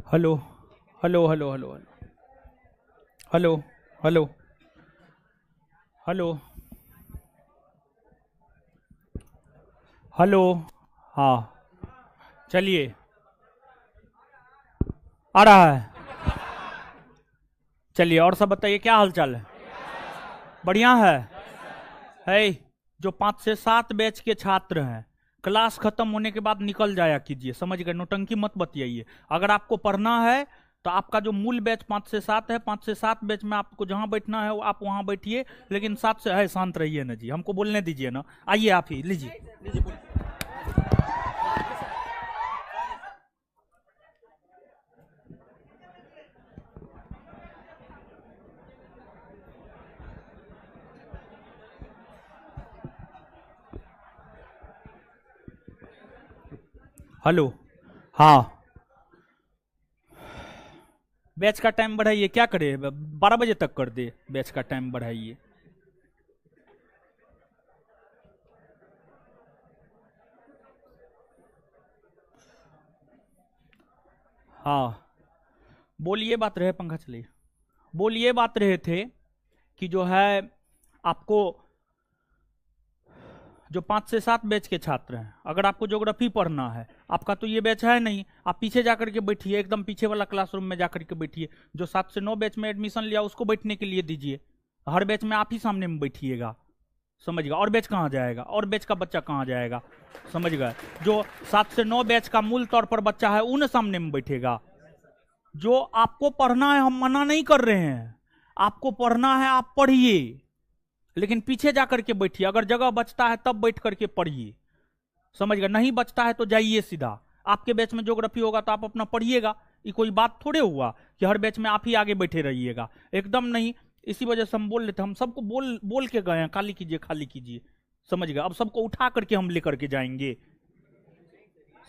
Hello hello hello hello hello hello hello hello. हाँ, चलिए। आ रहा है। चलिए, और सब बताइए, क्या हाल चाल है? बढ़िया है। जो 5 से 7 बैच के छात्र हैं, क्लास खत्म होने के बाद निकल जाया कीजिए, समझ गए? नौटंकी मत बतियाइए। अगर आपको पढ़ना है तो आपका जो मूल बैच 5 से 7 है, 5 से 7 बैच में आपको जहां बैठना है आप वहां बैठिए, लेकिन 7 से है, शांत रहिए ना जी, हमको बोलने दीजिए ना। आइए, आप ही लीजिए लीजिए, बोलिए। हेलो। हाँ, बैच का टाइम बढ़ाइए, क्या करे? 12 बजे तक कर दे, बैच का टाइम बढ़ाइए। हाँ, बोलिए, बात रहे, पंखा चलिए। बोलिए, बात रहे थे कि जो है आपको, जो 5 से 7 बैच के छात्र हैं, अगर आपको ज्योग्राफी पढ़ना है, आपका तो ये बैच है नहीं, आप पीछे जाकर के बैठिए, एकदम पीछे वाला क्लासरूम में जाकर के बैठिए। जो 7 से 9 बैच में एडमिशन लिया उसको बैठने के लिए दीजिए। हर बैच में आप ही सामने में बैठिएगा, समझ गए? और बैच कहाँ जाएगा? और बैच का बच्चा कहाँ जाएगा? समझ गए? जो 7 से 9 बैच का मूल तौर पर बच्चा है उन सामने में बैठेगा। जो आपको पढ़ना है, हम मना नहीं कर रहे हैं, आपको पढ़ना है आप पढ़िए, लेकिन पीछे जाकर के बैठिए। अगर जगह बचता है तब बैठ करके पढ़िए, समझ गए? नहीं बचता है तो जाइए सीधा। आपके बैच में ज्योग्राफी होगा तो आप अपना पढ़िएगा, ये कोई बात थोड़े हुआ कि हर बैच में आप ही आगे बैठे रहिएगा, एकदम नहीं। इसी वजह से हम बोल लेते, हम सबको बोल बोल के गए हैं, खाली कीजिए खाली कीजिए, समझ गए? अब सबको उठा करके हम लेकर के जाएंगे,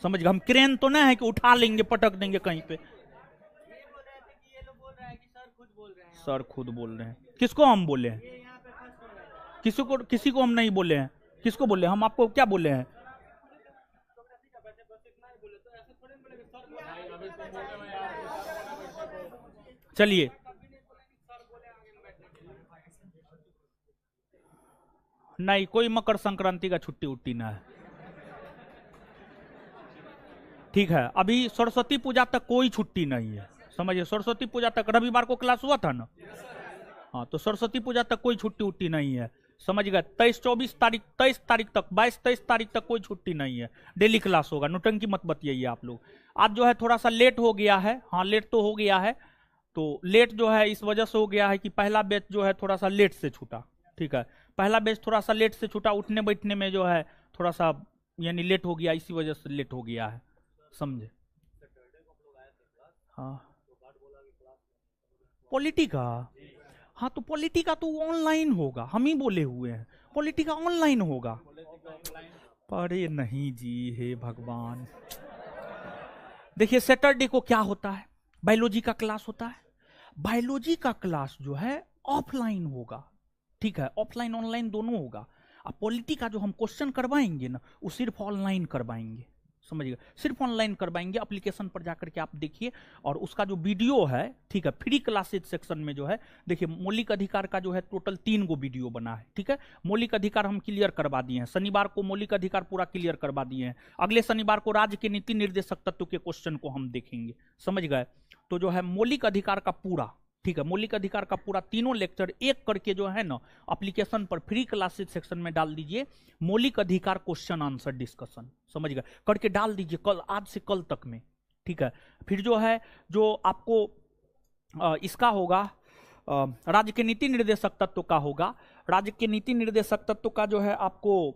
समझ गए? हम क्रेन तो नहीं है कि उठा लेंगे पटक देंगे कहीं पे। सर खुद बोल रहे हैं? किसको हम बोले हैं? किसी को हम नहीं बोले हैं। किसको बोले? हम आपको क्या बोले हैं? चलिए, नहीं, कोई मकर संक्रांति का छुट्टी उट्टी ना है। ठीक है, अभी सरस्वती पूजा तक कोई छुट्टी नहीं है, समझिए? सरस्वती पूजा तक, रविवार को क्लास हुआ था ना? हाँ, तो सरस्वती पूजा तक कोई छुट्टी उट्टी नहीं है, समझ गए? 23 24 तारीख, 23 तारीख तक, 22 23 तारीख तक कोई छुट्टी नहीं है, डेली क्लास होगा। नौटंकी मत बतियाइए आप लोग। आज जो है थोड़ा सा लेट हो गया है, हाँ लेट तो हो गया है। तो लेट जो है इस वजह से हो गया है कि पहला बैच जो है थोड़ा सा लेट से छूटा। ठीक है, पहला बैच थोड़ा सा लेट से छूटा, उठने बैठने में जो है थोड़ा सा यानी लेट हो गया, इसी वजह से लेट हो गया है, समझे? हाँ, पॉलिटी का। हाँ, तो पॉलिटी का तो ऑनलाइन होगा, हम ही बोले हुए हैं, पॉलिटी का ऑनलाइन होगा। अरे नहीं जी, हे भगवान। देखिए, सैटरडे को क्या होता है? बायोलॉजी का क्लास होता है। बायोलॉजी का क्लास जो है ऑफलाइन होगा, ठीक है? ऑफलाइन ऑनलाइन दोनों होगा। अब पॉलिटी का जो हम क्वेश्चन करवाएंगे ना, वो सिर्फ ऑनलाइन करवाएंगे, समझ गए? सिर्फ ऑनलाइन करवाएंगे, एप्लीकेशन पर जाकर के आप देखिए। और उसका जो वीडियो है, ठीक है, फ्री क्लासेज सेक्शन में जो है, देखिए मौलिक अधिकार का जो है टोटल 3 गो वीडियो बना है, ठीक है? मौलिक अधिकार हम क्लियर करवा दिए हैं, शनिवार को मौलिक अधिकार पूरा क्लियर करवा दिए हैं। अगले शनिवार को राज्य के नीति निर्देशक तत्व के क्वेश्चन को हम देखेंगे, समझ गए? तो जो है मौलिक अधिकार का पूरा, ठीक है, मौलिक अधिकार का पूरा तीनों लेक्चर एक करके जो है ना एप्लीकेशन पर फ्री क्लासेज सेक्शन में डाल दीजिए। मौलिक अधिकार क्वेश्चन आंसर डिस्कशन, समझ गए, करके डाल दीजिए कल, आज से कल तक में, ठीक है? फिर जो है, जो आपको इसका होगा, राज्य के नीति निर्देशक तत्व का होगा। राज्य के नीति निर्देशक तत्व का जो है आपको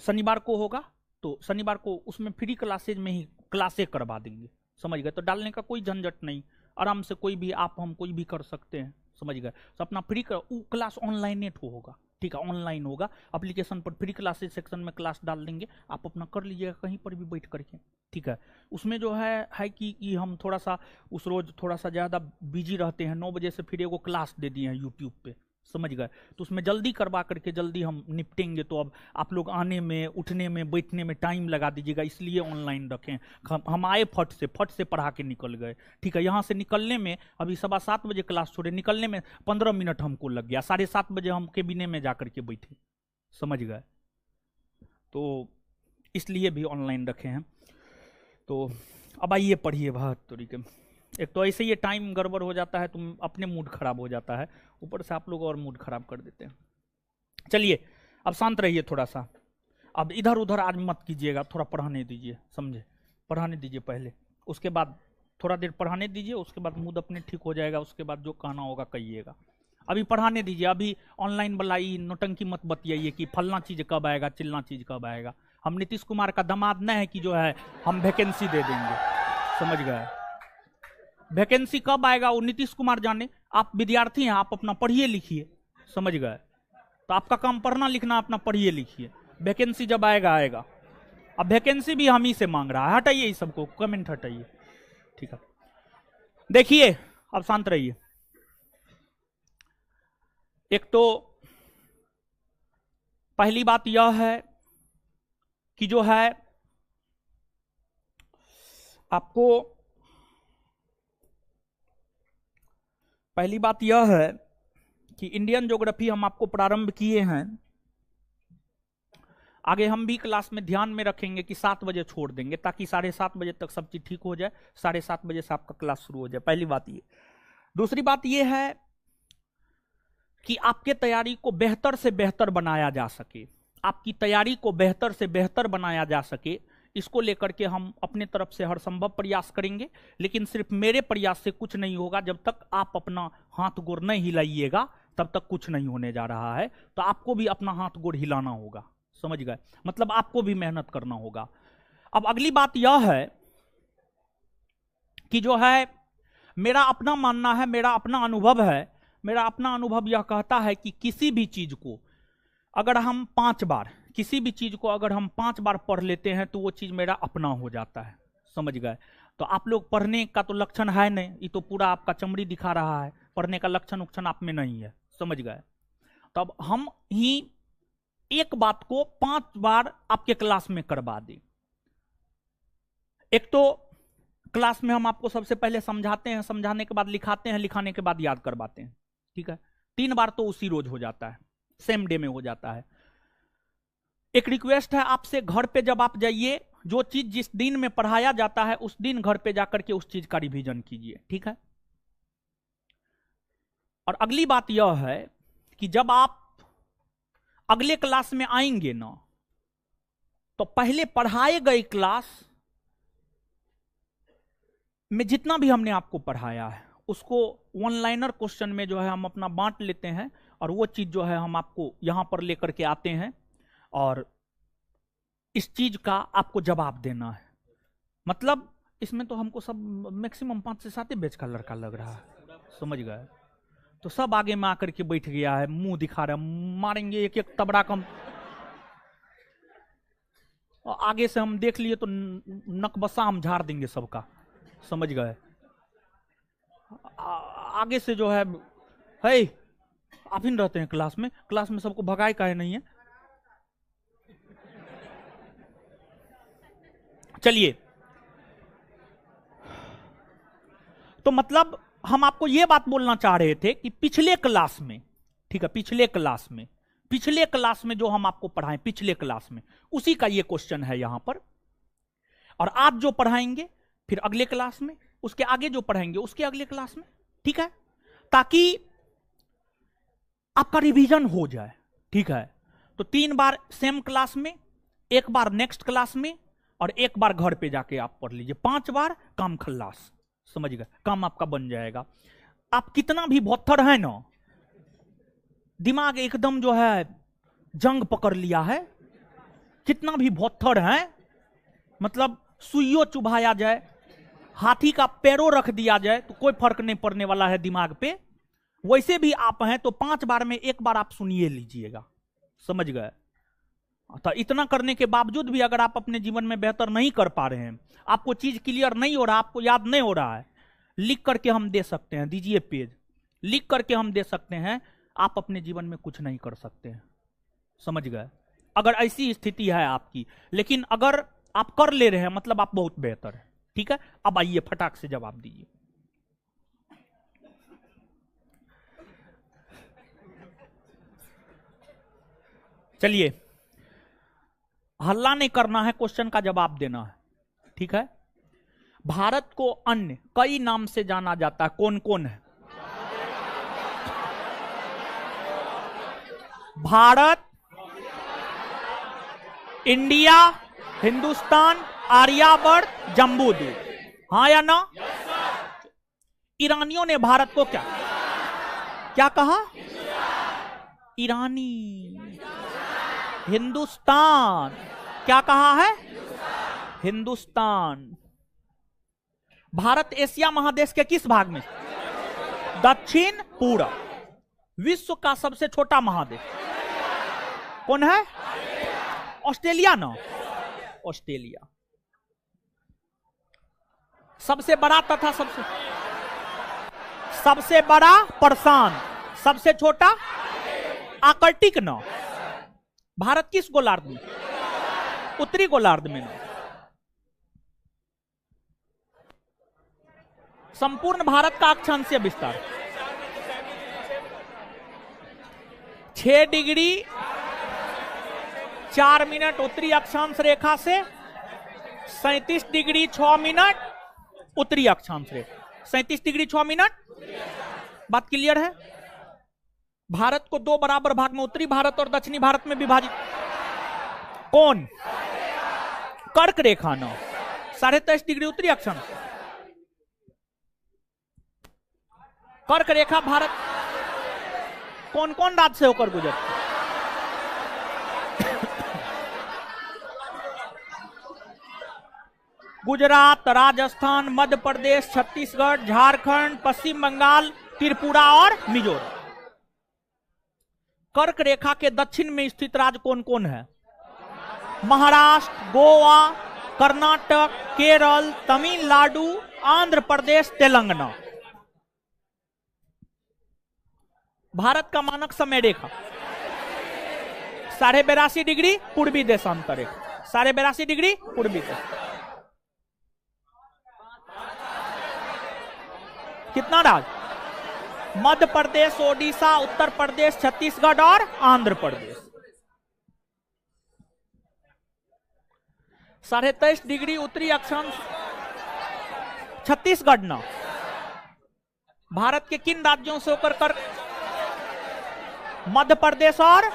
शनिवार को होगा, तो शनिवार को उसमें फ्री क्लासेज में ही क्लासे करवा देंगे, समझ गए? तो डालने का कोई झंझट नहीं, आराम से कोई भी आप हम कोई भी कर सकते हैं, समझ गए? तो अपना फ्री क्लास ऑनलाइन होगा, ठीक है? ऑनलाइन होगा, एप्लीकेशन पर फ्री क्लासेज सेक्शन में क्लास डाल देंगे, आप अपना कर लीजिएगा कहीं पर भी बैठ करके, ठीक है? उसमें जो है कि हम थोड़ा सा उस रोज थोड़ा सा ज़्यादा बिजी रहते हैं, 9 बजे से फिर एगो क्लास दे दिए हैं यूट्यूब पे, समझ गए। तो उसमें जल्दी करवा करके जल्दी हम निपटेंगे, तो अब आप लोग आने में, उठने में, बैठने में टाइम लगा दीजिएगा, इसलिए ऑनलाइन रखें। हम आए फट से पढ़ा के निकल गए, ठीक है। यहाँ से निकलने में अभी 7:15 बजे क्लास छोड़े, निकलने में 15 मिनट हमको लग गया, 7:30 बजे हम केबिने में जा करके बैठे, समझ गए। तो इसलिए भी ऑनलाइन रखे हैं। तो अब आइए पढ़िए। बहादुरी के एक तो ऐसे ही टाइम गड़बड़ हो जाता है, तुम अपने मूड खराब हो जाता है, ऊपर से आप लोग और मूड खराब कर देते हैं। चलिए अब शांत रहिए थोड़ा सा, अब इधर उधर आज मत कीजिएगा, थोड़ा पढ़ाने दीजिए, समझे। पढ़ाने दीजिए पहले, उसके बाद थोड़ा देर पढ़ाने दीजिए, उसके बाद मूड अपने ठीक हो जाएगा, उसके बाद जो कहना होगा कहिएगा। अभी पढ़ाने दीजिए, अभी ऑनलाइन वाला नौटंकी मत बतियाइए कि फलना चीज कब आएगा, चिलना चीज कब आएगा। हम नीतीश कुमार का दामाद न है कि जो है हम वैकेंसी दे देंगे, समझ गए। वैकेंसी कब आएगा वो नीतीश कुमार जाने, आप विद्यार्थी हैं, आप अपना पढ़िए लिखिए, समझ गए। तो आपका काम पढ़ना लिखना, अपना पढ़िए लिखिए, वैकेंसी जब आएगा आएगा। अब वैकेंसी भी हम ही से मांग रहा है, हटाइए इस सबको, कमेंट हटाइए, ठीक है। देखिए अब शांत रहिए। एक तो पहली बात यह है कि जो है आपको, पहली बात यह है कि इंडियन ज्योग्राफी हम आपको प्रारंभ किए हैं, आगे हम भी क्लास में ध्यान में रखेंगे कि 7 बजे छोड़ देंगे, ताकि 7:30 बजे तक सब चीज ठीक हो जाए, 7:30 बजे से आपका क्लास शुरू हो जाए। पहली बात ये। दूसरी बात ये है कि आपके तैयारी को बेहतर से बेहतर बनाया जा सके, आपकी तैयारी को बेहतर से बेहतर बनाया जा सके, इसको लेकर के हम अपने तरफ से हर संभव प्रयास करेंगे। लेकिन सिर्फ मेरे प्रयास से कुछ नहीं होगा, जब तक आप अपना हाथ गोड़ नहीं हिलाइएगा तब तक कुछ नहीं होने जा रहा है। तो आपको भी अपना हाथ गोड़ हिलाना होगा, समझ गए, मतलब आपको भी मेहनत करना होगा। अब अगली बात यह है कि जो है मेरा अपना मानना है, मेरा अपना अनुभव है, मेरा अपना अनुभव यह कहता है कि किसी भी चीज को अगर हम 5 बार, किसी भी चीज को अगर हम 5 बार पढ़ लेते हैं तो वो चीज मेरा अपना हो जाता है, समझ गए। तो आप लोग पढ़ने का तो लक्षण है नहीं, ये तो पूरा आपका चमड़ी दिखा रहा है, पढ़ने का लक्षण उक्षण आप में नहीं है, समझ गए। तो अब हम ही एक बात को 5 बार आपके क्लास में करवा दें। एक तो क्लास में हम आपको सबसे पहले समझाते हैं, समझाने के बाद लिखाते हैं, लिखाने के बाद याद करवाते हैं, ठीक है। 3 बार तो उसी रोज हो जाता है, सेम डे में हो जाता है। एक रिक्वेस्ट है आपसे, घर पे जब आप जाइए, जो चीज जिस दिन में पढ़ाया जाता है उस दिन घर पे जाकर के उस चीज का रिवीजन कीजिए, ठीक है। और अगली बात यह है कि जब आप अगले क्लास में आएंगे ना, तो पहले पढ़ाए गए क्लास में जितना भी हमने आपको पढ़ाया है उसको वन लाइनर क्वेश्चन में जो है हम अपना बांट लेते हैं, और वो चीज जो है हम आपको यहां पर लेकर के आते हैं, और इस चीज का आपको जवाब देना है। मतलब इसमें तो हमको सब मैक्सिमम 5 से 7 बैच का लड़का लग रहा है, समझ गए। तो सब आगे में आकर के बैठ गया है, मुंह दिखा रहा है, मारेंगे एक एक तबड़ा कम। और आगे से हम देख लिए तो नकबसा हम झाड़ देंगे सबका, समझ गए। आगे से जो है आप ही रहते हैं क्लास में सबको भगाए काहे नहीं है। चलिए, तो मतलब हम आपको यह बात बोलना चाह रहे थे कि पिछले क्लास में, ठीक है, पिछले क्लास में जो हम आपको पढ़ाएं, पिछले क्लास में उसी का ये क्वेश्चन है यहां पर। और आज जो पढ़ाएंगे फिर अगले क्लास में, उसके आगे जो पढ़ाएंगे उसके अगले क्लास में, ठीक है, ताकि आपका रिवीजन हो जाए, ठीक है। तो 3 बार सेम क्लास में, 1 बार नेक्स्ट क्लास में, और 1 बार घर पे जाके आप पढ़ लीजिए। 5 बार काम खल्लास, समझ गए, काम आपका बन जाएगा। आप कितना भी भौथर है ना, दिमाग एकदम जो है जंग पकड़ लिया है, कितना भी भौथर है, मतलब सुइयों चुभाया जाए, हाथी का पैरों रख दिया जाए तो कोई फर्क नहीं पड़ने वाला है दिमाग पे, वैसे भी आप हैं। तो 5 बार में 1 बार आप सुनिए लीजिएगा, समझ गए। तो इतना करने के बावजूद भी अगर आप अपने जीवन में बेहतर नहीं कर पा रहे हैं, आपको चीज क्लियर नहीं हो रहा, आपको याद नहीं हो रहा है, लिख करके हम दे सकते हैं, दीजिए पेज, लिख करके हम दे सकते हैं। आप अपने जीवन में कुछ नहीं कर सकते हैं। समझ गए? अगर ऐसी स्थिति है आपकी, लेकिन अगर आप कर ले रहे हैं मतलब आप बहुत बेहतर है। ठीक है, अब आइए फटाक से जवाब दीजिए। चलिए, हल्ला नहीं करना है, क्वेश्चन का जवाब देना है। ठीक है, भारत को अन्य कई नाम से जाना जाता है, कौन कौन है? भारत, इंडिया, हिंदुस्तान, आर्यावर्त, जम्बूद्वीप। हाँ या ना? ईरानियों ने भारत को क्या क्या कहा? ईरानी। हिंदुस्तान क्या कहा है? हिंदुस्तान। भारत एशिया महादेश के किस भाग में? दक्षिण पूर्व। विश्व का सबसे छोटा महादेश कौन है? ऑस्ट्रेलिया ना? ऑस्ट्रेलिया। सबसे बड़ा तथा सबसे बड़ा प्रशांत, सबसे छोटा आर्कटिक ना? भारत किस गोलार्ध में? उत्तरी गोलार्ध में ना? संपूर्ण भारत का अक्षांशीय विस्तार 6 डिग्री 4 मिनट उत्तरी अक्षांश रेखा से 37 डिग्री 6 मिनट उत्तरी अक्षांश रेखा। 37 डिग्री 6 मिनट। बात क्लियर है? भारत को 2 बराबर भाग में उत्तरी भारत और दक्षिणी भारत में विभाजित कौन? कर्क रेखा ना? 23.5 डिग्री उत्तरी अक्षांश। कर्क रेखा भारत कौन कौन राज्य से होकर गुजरती? गुजरात, राजस्थान, मध्य प्रदेश, छत्तीसगढ़, झारखंड, पश्चिम बंगाल, त्रिपुरा और मिजोरम। कर्क रेखा के दक्षिण में स्थित राज्य कौन कौन है? महाराष्ट्र, गोवा, कर्नाटक, केरल, तमिलनाडु, आंध्र प्रदेश, तेलंगाना। भारत का मानक समय रेखा 82.5 डिग्री पूर्वी देशांतर रेखा। 82.5 डिग्री पूर्वी देश। कितना राज्य? मध्य प्रदेश, ओडिशा, उत्तर प्रदेश, छत्तीसगढ़ और आंध्र प्रदेश। 23.5 डिग्री उत्तरी अक्षांश छत्तीसगढ़ ना? भारत के किन राज्यों से होकर कर? मध्य प्रदेश और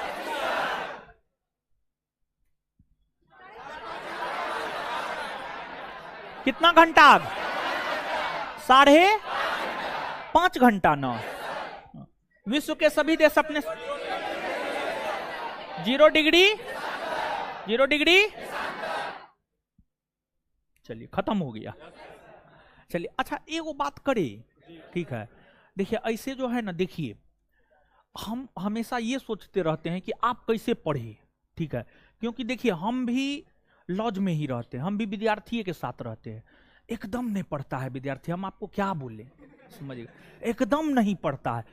कितना घंटा? 5.5 घंटा ना? विश्व के सभी देश अपने 0 डिग्री। चलिए खत्म हो गया। चलिए अच्छा एगो बात करें। ठीक है, देखिए ऐसे जो है ना, देखिए हम हमेशा ये सोचते रहते हैं कि आप कैसे पढ़े। ठीक है, क्योंकि देखिए हम भी लॉज में ही रहते हैं, हम भी विद्यार्थी के साथ रहते हैं। एकदम नहीं पढ़ता है विद्यार्थी, हम आपको क्या बोले, समझिए एकदम नहीं पढ़ता है।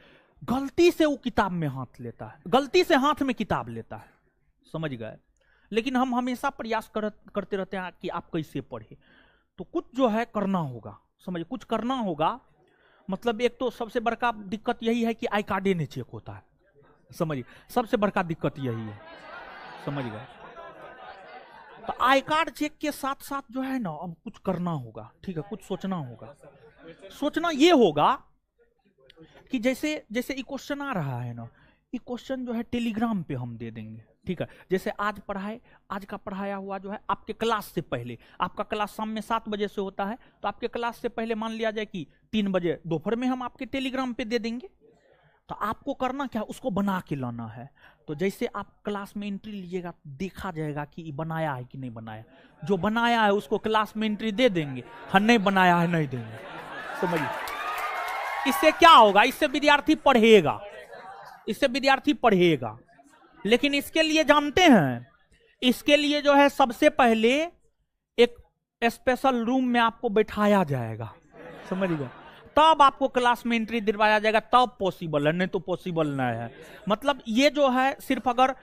गलती से वो किताब में हाथ लेता है, गलती से हाथ में किताब लेता है, समझ गए। लेकिन हम हमेशा प्रयास करते रहते हैं कि आप कैसे पढ़े। तो कुछ जो है करना होगा, समझिए कुछ करना होगा। मतलब एक तो सबसे बड़का दिक्कत यही है कि आई कार्ड नहीं चेक होता है, समझिए सबसे बड़का दिक्कत यही है, समझ गए। तो आई कार्ड चेक के साथ साथ जो है ना अब कुछ करना होगा। ठीक है, कुछ सोचना होगा। सोचना ये होगा कि जैसे जैसे ये क्वेश्चन आ रहा है ना, ये क्वेश्चन जो है टेलीग्राम पे हम दे देंगे। ठीक है, जैसे आज का पढ़ाया हुआ जो है आपके क्लास से पहले, आपका क्लास शाम में 7 बजे से होता है, तो आपके क्लास से पहले मान लिया जाए कि 3 बजे दोपहर में हम आपके टेलीग्राम पे दे देंगे। तो आपको करना क्या, उसको बना के लाना है। तो जैसे आप क्लास में एंट्री लीजिएगा, देखा जाएगा कि बनाया है कि नहीं बनाया। जो बनाया है उसको क्लास में एंट्री दे देंगे, हम नहीं बनाया है नहीं देंगे, समझिए। इससे क्या होगा, इससे विद्यार्थी पढ़ेगा। लेकिन इसके लिए जानते हैं, इसके लिए जो है सबसे पहले एक स्पेशल रूम में आपको बैठाया जाएगा, समझिएगा। तब आपको क्लास में एंट्री दिलवाया जाएगा, तब पॉसिबल है, नहीं तो पॉसिबल नहीं है। मतलब ये जो है सिर्फ अगर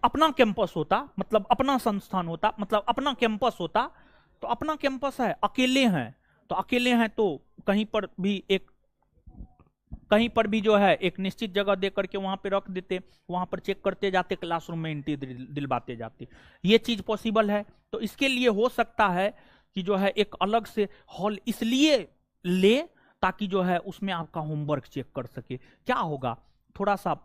अपना कैंपस होता, मतलब अपना संस्थान होता, मतलब अपना कैंपस होता, तो अपना कैंपस है, अकेले हैं तो अकेले हैं तो कहीं पर भी जो है एक निश्चित जगह दे करके वहां पे रख देते, वहां पर चेक करते जाते, क्लासरूम में एंट्री दिलवाते जाते। ये चीज पॉसिबल है। तो इसके लिए हो सकता है कि जो है एक अलग से हॉल इसलिए ले ताकि जो है उसमें आपका होमवर्क चेक कर सके। क्या होगा, थोड़ा सा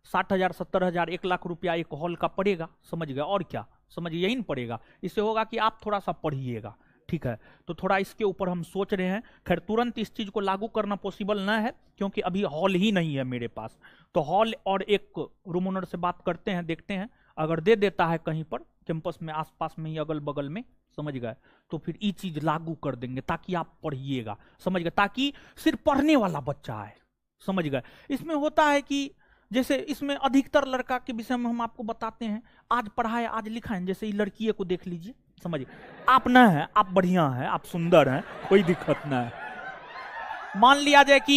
60,000 70,000 1 लाख रुपया एक हॉल का पड़ेगा, समझ गए, और क्या समझ, यही नहीं पड़ेगा। इससे होगा कि आप थोड़ा सा पढ़िएगा, ठीक है। तो थोड़ा इसके ऊपर हम सोच रहे हैं। खैर तुरंत इस चीज को लागू करना पॉसिबल ना है क्योंकि अभी हॉल ही नहीं है मेरे पास। तो हॉल और एक रूम ओनर से बात करते हैं, देखते हैं अगर दे देता है कहीं पर कैंपस में आसपास में ही अगल बगल में, समझ गए, तो फिर ये चीज लागू कर देंगे ताकि आप पढ़िएगा, समझ गए, ताकि सिर्फ पढ़ने वाला बच्चा है, समझ गए। इसमें होता है कि जैसे इसमें अधिकतर लड़का के विषय में हम आपको बताते हैं, आज पढ़ाए आज लिखाएं, जैसे ये लड़की को देख लीजिए, समझिए, आप ना है, आप बढ़िया हैं, आप सुंदर हैं, कोई दिक्कत ना है। मान लिया जाए कि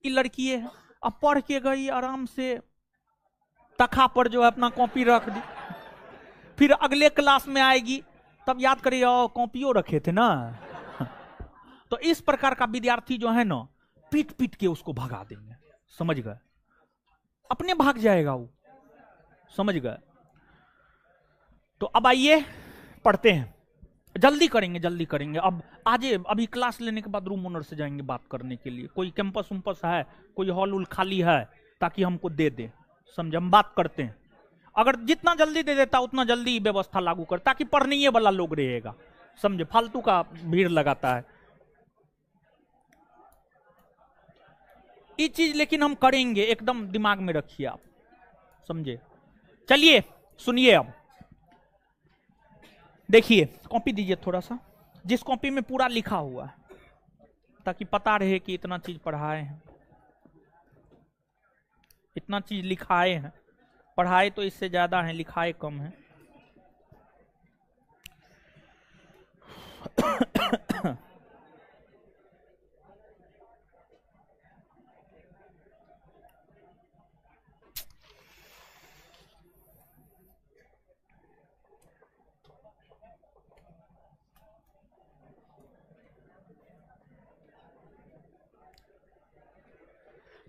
ये लड़की है, अब पढ़ के गई आराम से तखा पर जो है अपना कॉपी रख दी, फिर अगले क्लास में आएगी तब याद करिए कॉपियों रखे थे ना। तो इस प्रकार का विद्यार्थी जो है ना, पीट पीट के उसको भगा देंगे, समझ गए, अपने भाग जाएगा वो, समझ गए। तो अब आइए पढ़ते हैं, जल्दी करेंगे। अब आज अभी क्लास लेने के बाद रूम ओनर से जाएंगे बात करने के लिए, कोई कैंपस उम्पस है, कोई हॉल उल खाली है ताकि हमको दे दे, समझे, हम बात करते हैं। अगर जितना जल्दी दे देता उतना जल्दी व्यवस्था लागू कर, ताकि पढ़ने वाला लोग रहेगा, समझे, फालतू का भीड़ लगाता है ये चीज। लेकिन हम करेंगे, एकदम दिमाग में रखिए आप, समझे। चलिए सुनिए, अब देखिए, कॉपी दीजिए थोड़ा सा, जिस कॉपी में पूरा लिखा हुआ है, ताकि पता रहे कि इतना चीज पढ़ाए हैं, इतना चीज लिखाए हैं। पढ़ाए तो इससे ज्यादा है, लिखाए कम है।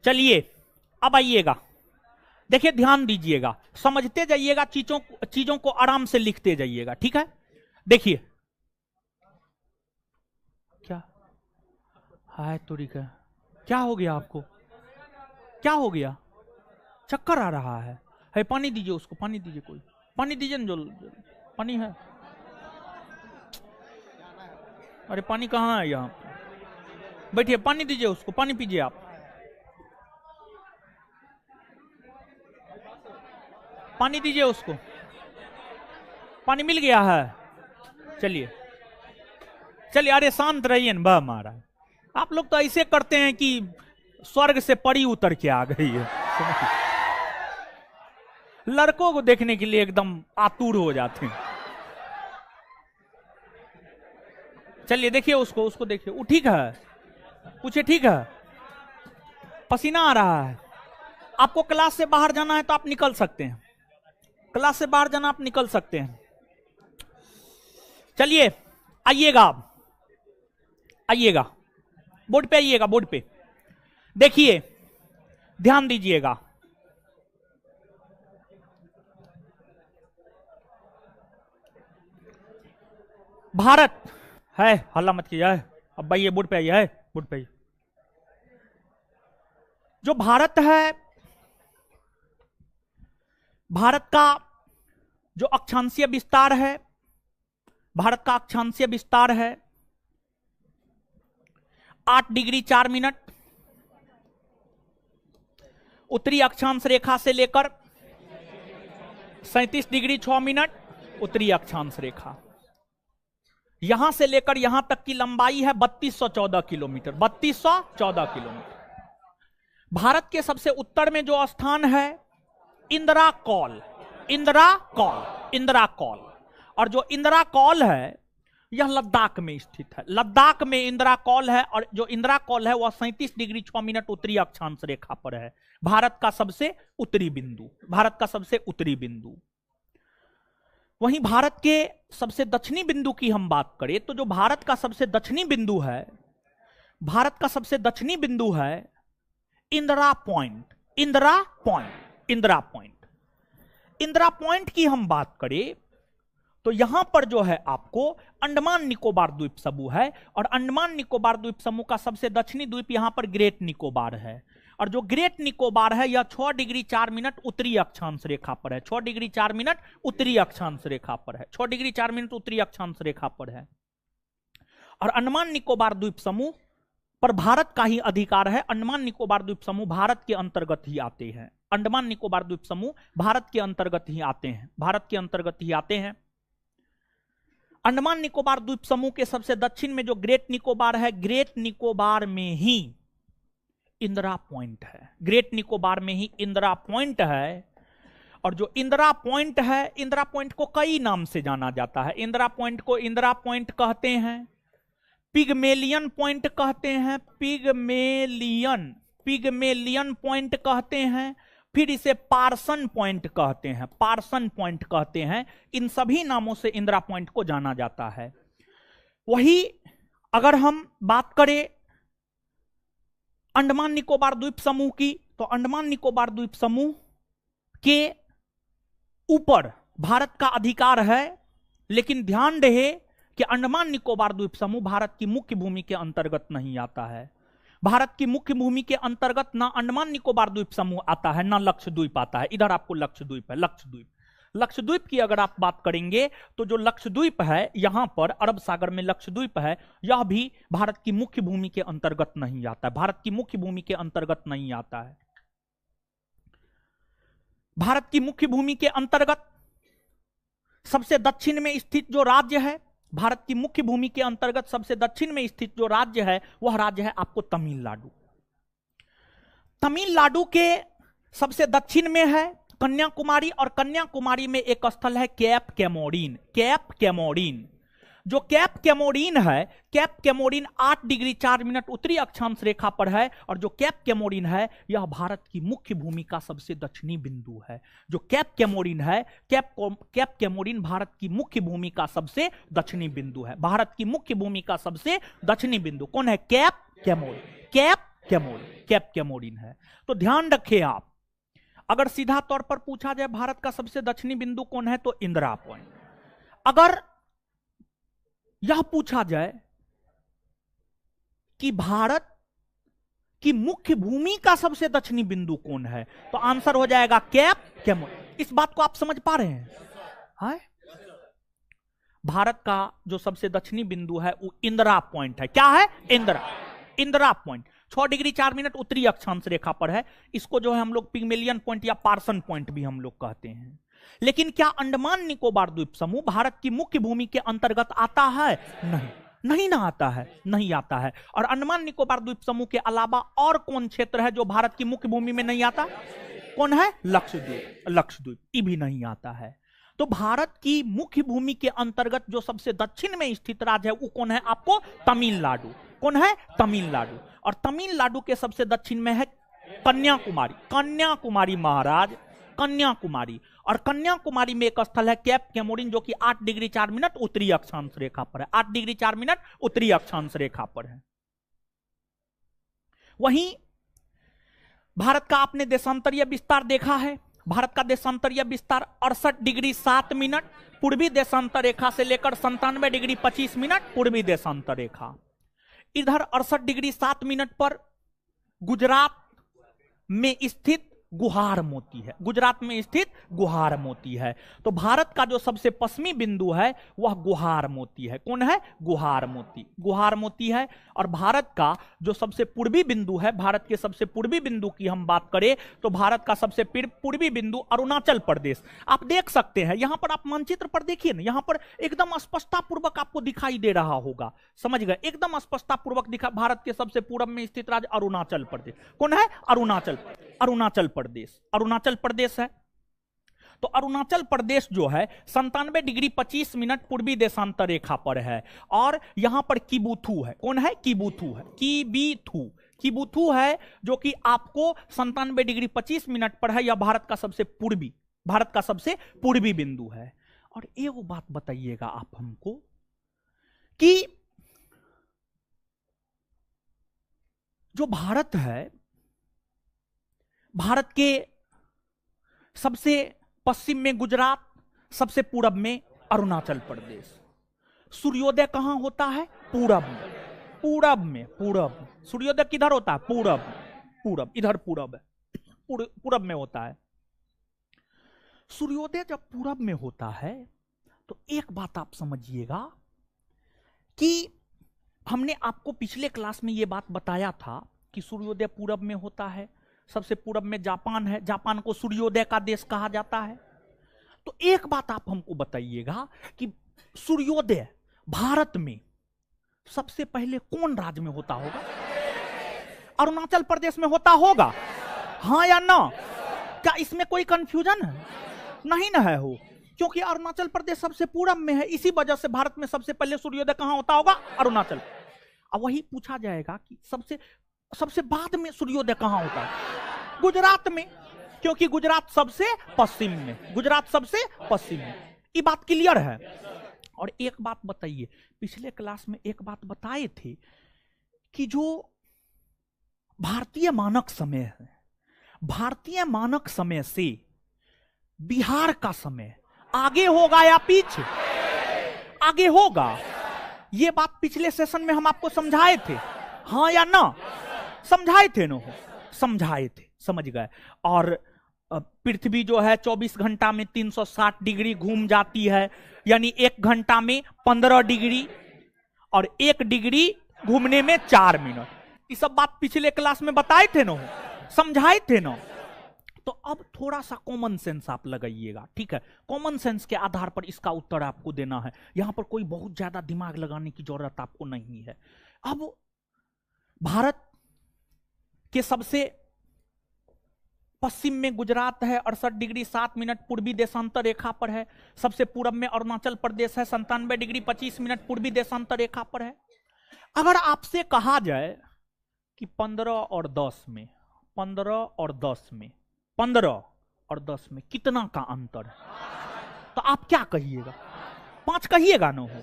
चलिए अब आइएगा, देखिए ध्यान दीजिएगा, समझते जाइएगा, चीजों को आराम से लिखते जाइएगा, ठीक है। देखिए क्या हाय तुरी का, क्या हो गया आपको, क्या हो गया, चक्कर आ रहा है पानी दीजिए उसको, पानी दीजिए, कोई पानी दीजिए ना, जो पानी है। अरे पानी कहाँ है, यहाँ बैठिए, पानी दीजिए उसको, पानी पीजिए आप, पानी दीजिए उसको, पानी मिल गया है। चलिए चलिए, अरे शांत रहिए न, बा महाराज, आप लोग तो ऐसे करते हैं कि स्वर्ग से परी उतर के आ गई है, लड़कों को देखने के लिए एकदम आतुर हो जाते हैं। चलिए देखिए उसको देखिए, वो ठीक है, पूछे ठीक है, पसीना आ रहा है, आपको क्लास से बाहर जाना है तो आप निकल सकते हैं, क्लास से बाहर जाना आप निकल सकते हैं। चलिए आइएगा, आप आइएगा, बोर्ड पे आइएगा, बोर्ड पे देखिए, ध्यान दीजिएगा। भारत है, हल्ला मत कीजिए, अब भाई ये बोर्ड पे आइए, है बोर्ड पे आइए। जो भारत है, भारत का जो अक्षांशीय विस्तार है, भारत का अक्षांशीय विस्तार है 8 डिग्री 4 मिनट, उत्तरी अक्षांश रेखा से लेकर 37 डिग्री 6 मिनट उत्तरी अक्षांश रेखा, यहां से लेकर यहां तक की लंबाई है 3214 किलोमीटर, 3214 किलोमीटर। भारत के सबसे उत्तर में जो स्थान है इंदिरा कौल, इंदिरा कौल, इंदिरा कौल, और जो इंदिरा कौल है यह लद्दाख में स्थित है। लद्दाख में इंदिरा कौल है, और जो इंदिरा कौल है वह 37 डिग्री 6 मिनट उत्तरी अक्षांश रेखा पर है। भारत का सबसे उत्तरी बिंदु, भारत का सबसे उत्तरी बिंदु। वहीं भारत के सबसे दक्षिणी बिंदु की हम बात करें तो जो भारत का सबसे दक्षिणी बिंदु है, भारत का सबसे दक्षिणी बिंदु है Indira point. Indira point, Indira point, Indira point की हम बात करें तो यहां पर जो है आपको अंडमान निकोबार द्वीप समूह है, और अंडमान निकोबार द्वीप समूह का सबसे दक्षिणी द्वीप यहां पर ग्रेट निकोबार है। और जो ग्रेट निकोबार है यह 6 डिग्री 4 मिनट उत्तरी अक्षांश रेखा पर है। 6 डिग्री 4 मिनट उत्तरी अक्षांश रेखा पर है। 6 डिग्री 4 मिनट उत्तरी अक्षांश रेखा पर है। और अंडमान निकोबार द्वीप समूह पर भारत का ही अधिकार है। अंडमान निकोबार द्वीप समूह भारत के अंतर्गत ही आते हैं। अंडमान निकोबार द्वीप समूह भारत के अंतर्गत ही आते हैं, भारत के अंतर्गत ही आते हैं। अंडमान निकोबार द्वीप समूह के सबसे दक्षिण में जो ग्रेट निकोबार है, ग्रेट निकोबार में ही इंदिरा पॉइंट है। ग्रेट निकोबार में ही इंदिरा पॉइंट है। और जो इंदिरा पॉइंट है, इंदिरा पॉइंट को कई नाम से जाना जाता है। इंदिरा पॉइंट को इंदिरा पॉइंट कहते हैं, पिगमेलियन पॉइंट कहते हैं, पिगमेलियन, पिगमेलियन पॉइंट कहते हैं, फिर इसे पार्सन पॉइंट कहते हैं, पार्सन पॉइंट कहते हैं। इन सभी नामों से इंदिरा पॉइंट को जाना जाता है। वही अगर हम बात करें अंडमान निकोबार द्वीप समूह की, तो अंडमान निकोबार द्वीप समूह के ऊपर भारत का अधिकार है, लेकिन ध्यान रहे कि अंडमान निकोबार द्वीप समूह भारत की मुख्य भूमि के अंतर्गत नहीं आता है। भारत की मुख्य भूमि के अंतर्गत ना अंडमान निकोबार द्वीप समूह आता है, ना लक्षद्वीप आता है। इधर आपको लक्षद्वीप है, लक्षद्वीप। लक्षद्वीप की अगर आप बात करेंगे तो जो लक्षद्वीप है यहां पर अरब सागर में लक्षद्वीप है, यह भी भारत की मुख्य भूमि के अंतर्गत नहीं आता है। भारत की मुख्य भूमि के अंतर्गत नहीं आता है। भारत की मुख्य भूमि के अंतर्गत सबसे दक्षिण में स्थित जो राज्य है, भारत की मुख्य भूमि के अंतर्गत सबसे दक्षिण में स्थित जो राज्य है वह राज्य है आपको तमिलनाडु। तमिलनाडु के सबसे दक्षिण में है कन्याकुमारी, और कन्याकुमारी में एक स्थल है कैप कैमोरीन। कैप कैमोरीन, जो कैप कैमोरीन है, कैप कैमोरीन 8 डिग्री 4 मिनट उत्तरी अक्षांश रेखा पर है। और जो कैप कैमोरीन है यह भारत की मुख्य भूमि का सबसे दक्षिणी बिंदु है। जो कैप कैमोरीन है, कैप कैमोरीन भारत की मुख्य भूमि का सबसे दक्षिणी बिंदु है। भारत की मुख्य भूमि का सबसे दक्षिणी बिंदु कौन है? कैप कैमोरीन, कैप कैमोरीन, कैप कैमोरीन है। तो ध्यान रखें आप, अगर सीधा तौर पर पूछा जाए भारत का सबसे दक्षिणी बिंदु कौन है तो इंदिरा पॉइंट। अगर यह पूछा जाए कि भारत की मुख्य भूमि का सबसे दक्षिणी बिंदु कौन है तो आंसर हो जाएगा कैप कैमोरीन। इस बात को आप समझ पा रहे हैं? हाँ? भारत का जो सबसे दक्षिणी बिंदु है वो इंदिरा पॉइंट है। क्या है? Indira, Indira point 6 degree 4 minute उत्तरी अक्षांश रेखा पर है। इसको जो है हम लोग पिगमेलियन पॉइंट या पार्सन पॉइंट भी हम लोग कहते हैं। लेकिन क्या अंडमान निकोबार द्वीप समूह भारत की मुख्य भूमि के अंतर्गत आता है? नहीं, नहीं ना आता है, नहीं आता है। और अंडमान निकोबार द्वीप समूह के अलावा और कौन क्षेत्र है जो भारत की मुख्य भूमि में नहीं आता? कौन है? लक्षद्वीप, लक्षद्वीप ये भी नहीं आता है। तो भारत की मुख्य भूमि के अंतर्गत जो सबसे दक्षिण में स्थित राज्य है वो कौन है? आपको तमिलनाडु। कौन है? तमिलनाडु। और तमिलनाडु के सबसे दक्षिण में है कन्याकुमारी, कन्याकुमारी महाराज, कन्याकुमारी। और कन्याकुमारी में एक स्थल है कैप कैमोरीन जो कि 8 डिग्री 4 मिनट उत्तरी अक्षांश रेखा पर है। 8 डिग्री 4 मिनट उत्तरी अक्षांश रेखा पर है। वहीं भारत का आपने देशांतरीय विस्तार देखा है। भारत का देशांतरीय विस्तार 68 डिग्री 7 मिनट पूर्वी देशांतर रेखा से लेकर 97 डिग्री 25 मिनट पूर्वी देशांतर रेखा। इधर 68 डिग्री 7 मिनट पर गुजरात में स्थित गुहार मोती है। गुजरात में स्थित गुहार मोती है। तो भारत का जो सबसे पश्चिमी बिंदु है वह गुहार मोती है। कौन है? गुहार मोती, गुहार मोती है। और भारत का जो सबसे पूर्वी बिंदु है, भारत के सबसे पूर्वी बिंदु की हम बात करें तो भारत का सबसे पूर्वी बिंदु अरुणाचल प्रदेश। आप देख सकते हैं यहां पर, आप मानचित्र पर देखिए ना, यहां पर एकदम स्पष्टता पूर्वक आपको दिखाई दे रहा होगा। समझ गए? एकदम स्पष्टता पूर्वक दिखा। भारत के सबसे पूर्व में स्थित राज्य अरुणाचल प्रदेश। कौन है? अरुणाचल, अरुणाचल प्रदेश, अरुणाचल प्रदेश है। तो अरुणाचल प्रदेश जो है 97 डिग्री 25 मिनट पूर्वी देशांतर रेखा पर है। और यहां पर किबुथु है। कौन है? किबुथु है। किबुथु है जो कि आपको 97 डिग्री 25 मिनट पर है। यह भारत का सबसे पूर्वी बिंदु है। और एक बात बताइएगा आप हमको कि जो भारत है, भारत के सबसे पश्चिम में गुजरात, सबसे पूरब में अरुणाचल प्रदेश। सूर्योदय कहां होता है? पूरब में। सूर्योदय किधर होता है? पूरब। इधर पूरब है, पूरब में होता है। सूर्योदय जब पूरब में होता है तो एक बात आप समझिएगा कि हमने आपको पिछले क्लास में यह बात बताया था कि सूर्योदय पूरब में होता है। सबसे पूरब में जापान है, जापान को सूर्योदय का देश कहा जाता है। तो एक बात आप हमको बताइएगा कि सूर्योदय भारत में सबसे पहले कौन राज्य में होता होगा? अरुणाचल प्रदेश में होता होगा, हाँ या ना? क्या इसमें कोई कंफ्यूजन है? नहीं ना है हो, क्योंकि अरुणाचल प्रदेश सबसे पूरब में है। इसी वजह से भारत में सबसे पहले सूर्योदय कहां होता होगा? अरुणाचल। अब वही पूछा जाएगा कि सबसे बाद में सूर्योदय कहां होता है? गुजरात में, क्योंकि गुजरात सबसे पश्चिम में। ये बात क्लियर है। और एक बात बताइए, पिछले क्लास में एक बात बताए थे कि जो भारतीय मानक समय है, भारतीय मानक समय से बिहार का समय आगे होगा या पीछे? आगे होगा। यह बात पिछले सेशन में हम आपको समझाए थे, हाँ या ना? समझाए थे ना? समझाए थे, समझ गए। और पृथ्वी जो है 24 घंटा में 360 डिग्री घूम जाती है, यानी 1 घंटा में 15 डिग्री और 1 डिग्री घूमने में 4 मिनट। ये सब बात पिछले क्लास में बताए थे ना, समझाए थे ना? तो अब थोड़ा सा कॉमन सेंस आप लगाइएगा, ठीक है? कॉमन सेंस के आधार पर इसका उत्तर आपको देना है। यहां पर कोई बहुत ज्यादा दिमाग लगाने की जरूरत आपको नहीं है। अब भारत के सबसे पश्चिम में गुजरात है, 68 डिग्री 7 मिनट पूर्वी देशांतर रेखा पर है। सबसे पूरब में अरुणाचल प्रदेश है, 97 डिग्री 25 मिनट पूर्वी देशांतर रेखा पर है। अगर आपसे कहा जाए कि 15 और 10 में कितना का अंतर है, तो आप क्या कहिएगा? 5 कहिएगा ना? हो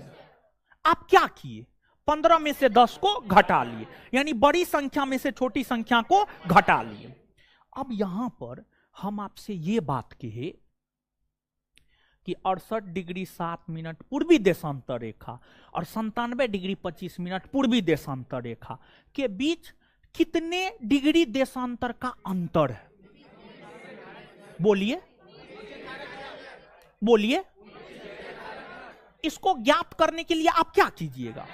आप क्या किए? 15 में से 10 को घटा लिए, यानी बड़ी संख्या में से छोटी संख्या को घटा लिए। अब यहां पर हम आपसे ये बात कहे कि 68 डिग्री 7 मिनट पूर्वी देशांतर रेखा और 97 डिग्री 25 मिनट पूर्वी देशांतर रेखा के बीच कितने डिग्री देशांतर का अंतर है? बोलिए। इसको ज्ञात करने के लिए आप क्या कीजिएगा?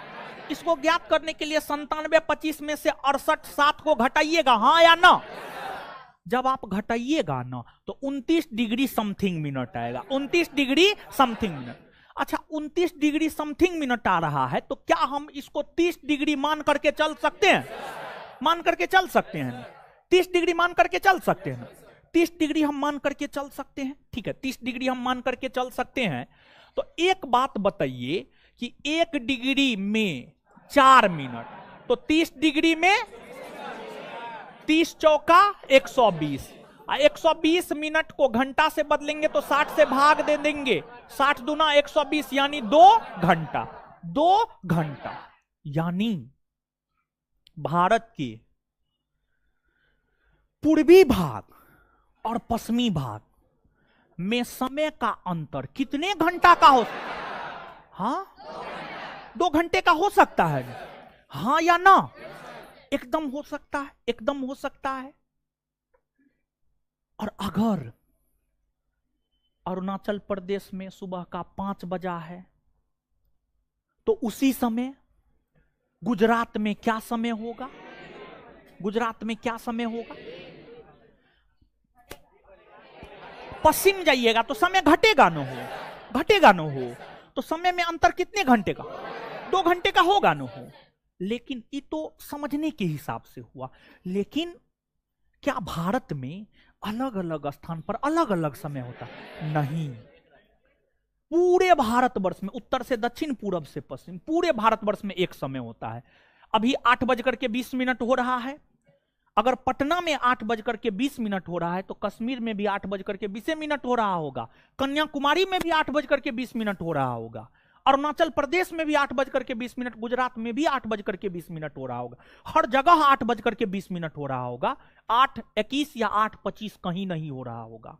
इसको ज्ञात करने के लिए 97 25 में से 68 7 को घटाइएगा, हाँ या ना? जब आप घटाइएगा ना तो 29 डिग्री समथिंग मिनट आएगा। 29 डिग्री समथिंग मिनट। अच्छा, 29 डिग्री समथिंग मिनट आ रहा है, तो क्या हम इसको 30 डिग्री मान करके चल सकते हैं? 30 डिग्री मान करके चल सकते हैं। 30 डिग्री हम मान करके चल सकते हैं, ठीक है? 30 डिग्री हम मान करके चल सकते हैं। तो एक बात बताइए कि 1 डिग्री में 4 मिनट, तो 30 डिग्री में 30 चौका 120। 120 मिनट को घंटा से बदलेंगे तो 60 से भाग दे देंगे। 60 दूना 120, यानी 2 घंटा। 2 घंटा यानी भारत के पूर्वी भाग और पश्चिमी भाग में समय का अंतर कितने घंटा का हो? हाँ, 2 घंटे का हो सकता है, हाँ या ना? एकदम हो सकता है, एकदम हो सकता है। और अगर अरुणाचल प्रदेश में सुबह का 5 बजा है तो उसी समय गुजरात में क्या समय होगा? पश्चिम जाइएगा तो समय घटेगा न हो, तो समय में अंतर कितने घंटे का? 2 घंटे का होगा न हो। लेकिन ये तो समझने के हिसाब से हुआ। लेकिन क्या भारत में अलग अलग स्थान पर अलग अलग समय होता है? नहीं, पूरे भारतवर्ष में उत्तर से दक्षिण, पूरब से पश्चिम, पूरे भारतवर्ष में एक समय होता है। अभी 8:20 हो रहा है। अगर पटना में 8:20 हो रहा है तो कश्मीर में भी 8:20 हो रहा होगा, कन्याकुमारी में भी 8:20 हो रहा होगा, अरुणाचल प्रदेश में भी 8:20, गुजरात में भी 8:20 हो रहा होगा, हर जगह 8:20 हो रहा होगा। 8:21 या 8:25 कहीं नहीं हो रहा होगा।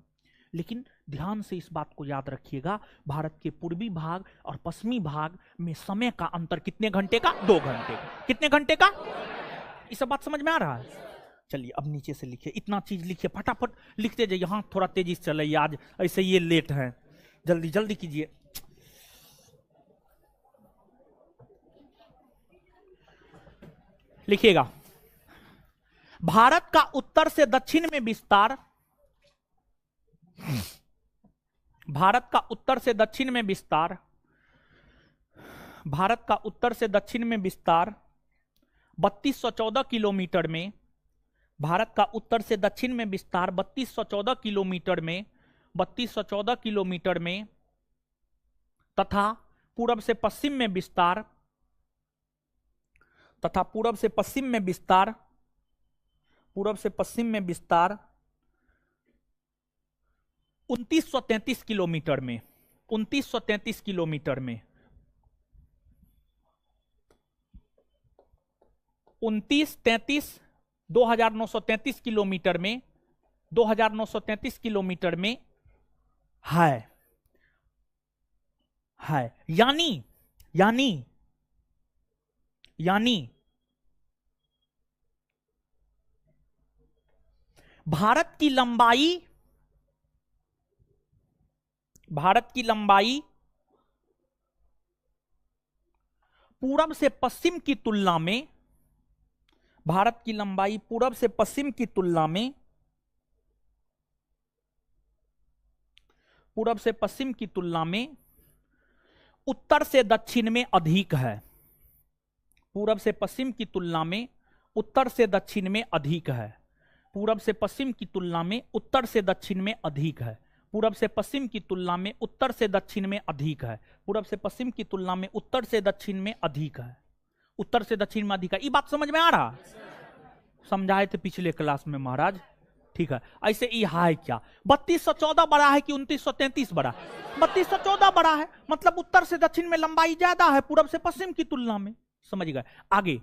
लेकिन ध्यान से इस बात को याद रखिएगा, भारत के पूर्वी भाग और पश्चिमी भाग में समय का अंतर कितने घंटे का? 2 घंटे का। कितने घंटे का? ये सब बात समझ में आ रहा है? चलिए अब नीचे से लिखिए, इतना चीज लिखिए, फटाफट लिखते जाइए। हाँ, थोड़ा तेजी से चलिए, आज ऐसे ये लेट है, जल्दी जल्दी कीजिए। लिखिएगा, भारत का उत्तर से दक्षिण में विस्तार, भारत का उत्तर से दक्षिण में विस्तार, भारत का उत्तर से दक्षिण में विस्तार 3214 किलोमीटर में, भारत का उत्तर से दक्षिण में विस्तार 3214 किलोमीटर में, 3214 किलोमीटर में, तथा पूरब से पश्चिम में विस्तार, तथा पूरब से पश्चिम में विस्तार, पूरब से पश्चिम में विस्तार 2933 किलोमीटर में, 2933 किलोमीटर में, 2933 2933 किलोमीटर में, 2933 किलोमीटर में है। यानी यानी यानी भारत की लंबाई, भारत की लंबाई पूरब से पश्चिम की तुलना में, भारत की लंबाई पूरब से पश्चिम की तुलना में, पूरब से पश्चिम की तुलना में उत्तर से दक्षिण में अधिक है। पूरब से पश्चिम की तुलना में उत्तर से दक्षिण में अधिक है। पूरब से पश्चिम की तुलना में उत्तर से दक्षिण में अधिक है। पूरब से पश्चिम की तुलना में उत्तर से दक्षिण में अधिक है। पूरब से पश्चिम की तुलना में उत्तर से दक्षिण में अधिक है। उत्तर से दक्षिण में अधिक है। ये बात समझ में आ रहा? समझाए थे पिछले क्लास में महाराज, ठीक है। ऐसे ये है क्या, 3214 बड़ा है कि 2933 बड़ा? 3214 बड़ा है, मतलब उत्तर से दक्षिण में लंबाई ज्यादा है पूरब से पश्चिम की तुलना में। समझ गए? आगे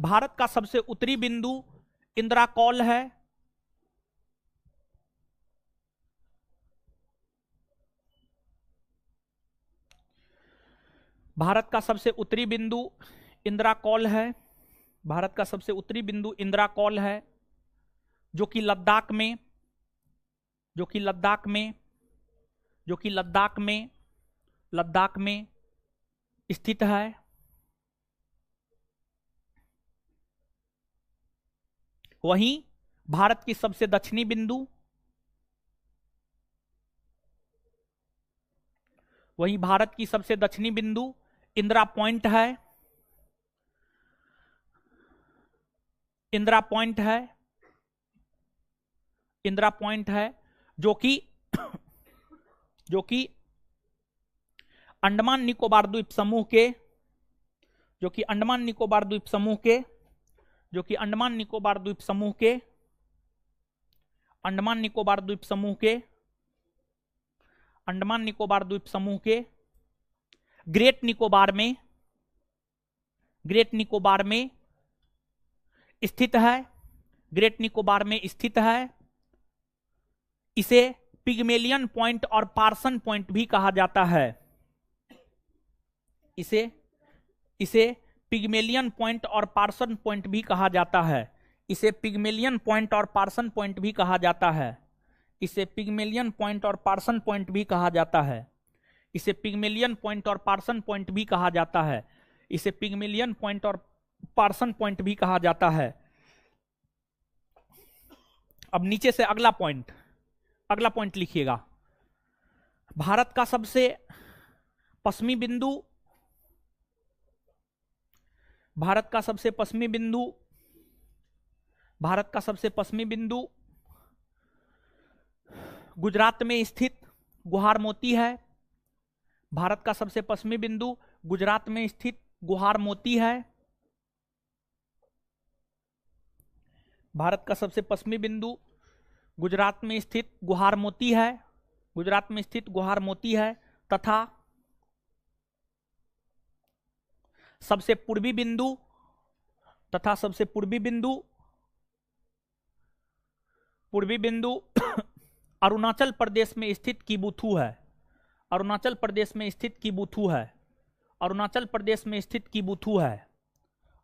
भारत का सबसे उत्तरी बिंदु इंदिरा कौल है। भारत का सबसे उत्तरी बिंदु इंदिरा कौल है। भारत का सबसे उत्तरी बिंदु इंदिरा कौल है, जो कि लद्दाख में, जो कि लद्दाख में, जो कि लद्दाख में, लद्दाख में स्थित है। वहीं भारत की सबसे दक्षिणी बिंदु, वहीं भारत की सबसे दक्षिणी बिंदु इंदिरा पॉइंट है। इंदिरा पॉइंट है, इंदिरा पॉइंट है, जो कि अंडमान निकोबार द्वीप समूह के, जो कि अंडमान निकोबार द्वीप समूह के, जो कि अंडमान निकोबार द्वीप समूह के, अंडमान निकोबार द्वीप समूह के, अंडमान निकोबार द्वीप समूह के ग्रेट निकोबार में, ग्रेट निकोबार में स्थित है। ग्रेट निकोबार में स्थित है। इसे पिग्मेलियन पॉइंट और पार्सन पॉइंट भी कहा जाता है। इसे पिग्मेलियन पॉइंट और पार्सन पॉइंट भी कहा जाता है। इसे पिग्मेलियन पॉइंट और पार्सन पॉइंट भी कहा जाता है। इसे पिग्मेलियन पॉइंट और पार्सन पॉइंट भी कहा जाता है। इसे पिग्मेलियन पॉइंट और पार्सन पॉइंट भी कहा जाता है। इसे पिग्मेलियन पॉइंट और पार्सन पॉइंट भी कहा जाता है। अब नीचे से अगला पॉइंट लिखिएगा। भारत का सबसे पश्चिमी बिंदु, भारत का सबसे पश्चिमी बिंदु, भारत का सबसे पश्चिमी बिंदु गुजरात में स्थित गुहार मोती है। भारत का सबसे पश्चिमी बिंदु गुजरात में स्थित गुहार मोती है। भारत का सबसे पश्चिमी बिंदु गुजरात में स्थित गुहार मोती है। गुजरात में स्थित गुहार मोती है तथा सबसे पूर्वी बिंदु अरुणाचल प्रदेश में स्थित किबुथु है। अरुणाचल प्रदेश में स्थित किबुथु है। अरुणाचल प्रदेश में स्थित किबुथु है।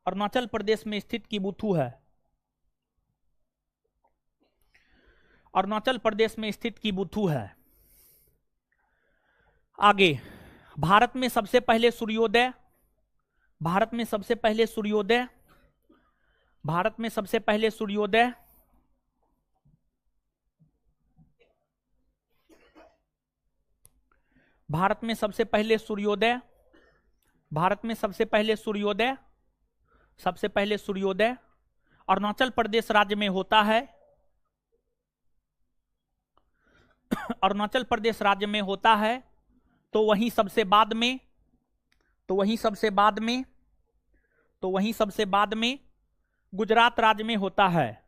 अरुणाचल प्रदेश में स्थित किबुथु है। अरुणाचल प्रदेश में स्थित किबुथु है। आगे, भारत में सबसे पहले सूर्योदय, भारत में सबसे पहले सूर्योदय, भारत में सबसे पहले सूर्योदय भारत में सबसे पहले सूर्योदय, भारत में सबसे पहले सूर्योदय, सबसे पहले सूर्योदय अरुणाचल प्रदेश राज्य में होता है। अरुणाचल प्रदेश राज्य में होता है। तो वहीं सबसे बाद में गुजरात राज्य में होता है।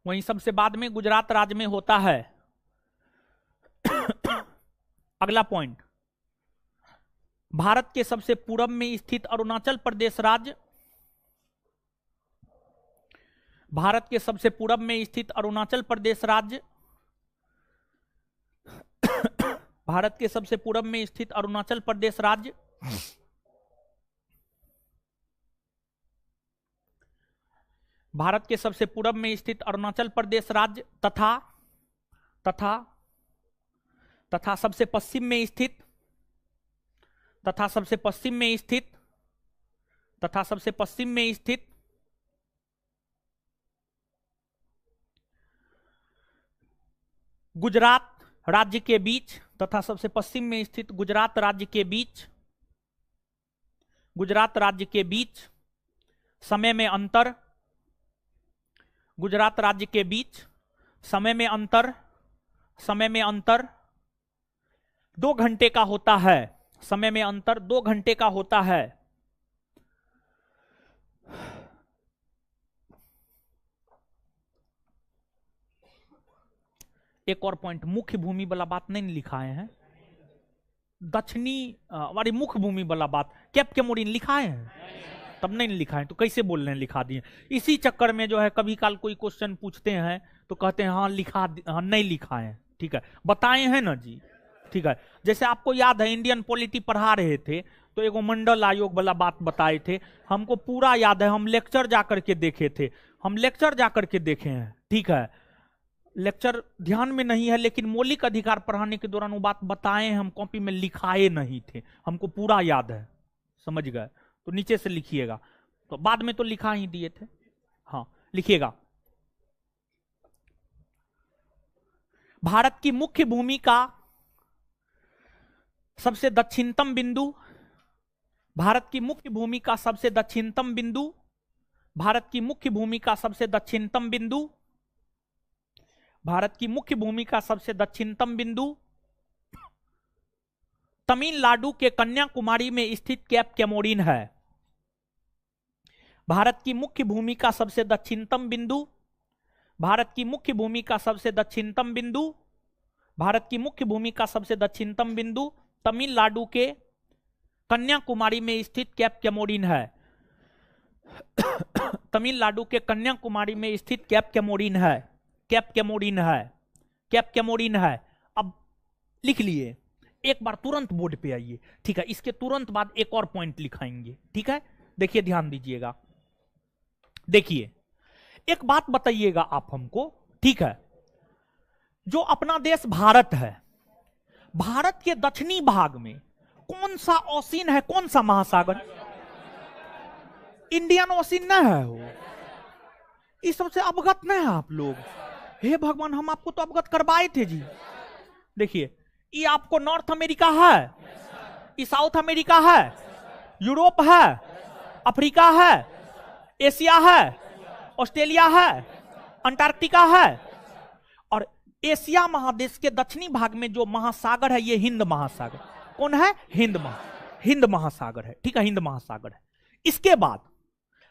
वहीं सबसे बाद में गुजरात राज्य में होता है। अगला पॉइंट, भारत के सबसे पूर्व में स्थित अरुणाचल प्रदेश राज्य, भारत के सबसे पूर्व में स्थित अरुणाचल प्रदेश राज्य, भारत के सबसे पूर्व में स्थित अरुणाचल प्रदेश राज्य भारत के सबसे पूर्व में स्थित अरुणाचल प्रदेश राज्य तथा सबसे पश्चिम में स्थित गुजरात राज्य के बीच, तथा सबसे पश्चिम में स्थित गुजरात राज्य के बीच, गुजरात राज्य के बीच समय में अंतर, गुजरात राज्य के बीच समय में अंतर 2 घंटे का होता है। समय में अंतर 2 घंटे का होता है। एक और पॉइंट, मुख्य भूमि वाला बात नहीं लिखाए हैं। दक्षिणी हमारी मुख्य भूमि वाला बात कैप कैमोरीन लिखाए हैं, तब नहीं लिखा है तो कैसे बोल रहे हैं लिखा दिए। इसी चक्कर में जो है कभी काल कोई क्वेश्चन पूछते हैं तो कहते हैं हाँ नहीं लिखा है। ठीक है, बताए हैं ना जी। ठीक है, जैसे आपको याद है इंडियन पॉलिटी पढ़ा रहे थे तो एगो मंडल आयोग वाला बात बताए थे, हमको पूरा याद है। हम लेक्चर जाकर के देखे थे, हम लेक्चर जाकर के देखे हैं। ठीक है, लेक्चर ध्यान में नहीं है लेकिन मौलिक अधिकार पढ़ाने के दौरान वो बात बताए, हम कॉपी में लिखाए नहीं थे, हमको पूरा याद है। समझ गए तो नीचे से लिखिएगा, तो बाद में तो लिखा ही दिए थे। हाँ लिखिएगा, भारत की मुख्य भूमि का सबसे दक्षिणतम बिंदु, भारत की मुख्य भूमि का सबसे दक्षिणतम बिंदु, भारत की मुख्य भूमि का सबसे दक्षिणतम बिंदु, भारत की मुख्य भूमि का सबसे दक्षिणतम बिंदु तमिलनाडु के कन्याकुमारी में स्थित कैप कैमोरीन है। भारत की मुख्य भूमि का सबसे दक्षिणतम बिंदु, भारत की मुख्य भूमि का सबसे दक्षिणतम बिंदु, भारत की मुख्य भूमि का सबसे दक्षिणतम बिंदु तमिलनाडु के कन्याकुमारी में स्थित कैप कैमोरीन है। तमिलनाडु के कन्याकुमारी में स्थित कैप कैमोरीन है। कैप कैमोरीन है, कैप कैमोरीन है। अब लिख लिए, एक बार तुरंत बोर्ड पे आइए। ठीक है, इसके तुरंत बाद एक और पॉइंट लिखाएंगे। ठीक है, देखिए ध्यान दीजिएगा। देखिए एक बात बताइएगा आप हमको। ठीक है, जो अपना देश भारत है, भारत के दक्षिणी भाग में कौन सा ओशियन है, कौन सा महासागर? इंडियन ओशियन न है वो, इस सबसे अवगत नहीं है आप लोग। हे भगवान, हम आपको तो अवगत करवाए थे जी। देखिए ये आपको नॉर्थ अमेरिका है, ये साउथ अमेरिका है, यूरोप है, अफ्रीका है, एशिया है, ऑस्ट्रेलिया है, अंटार्कटिका है, और एशिया महादेश के दक्षिणी भाग में जो महासागर है ये हिंद महासागर। कौन है? हिंद महासागर है, ठीक है, हिंद महासागर है। इसके बाद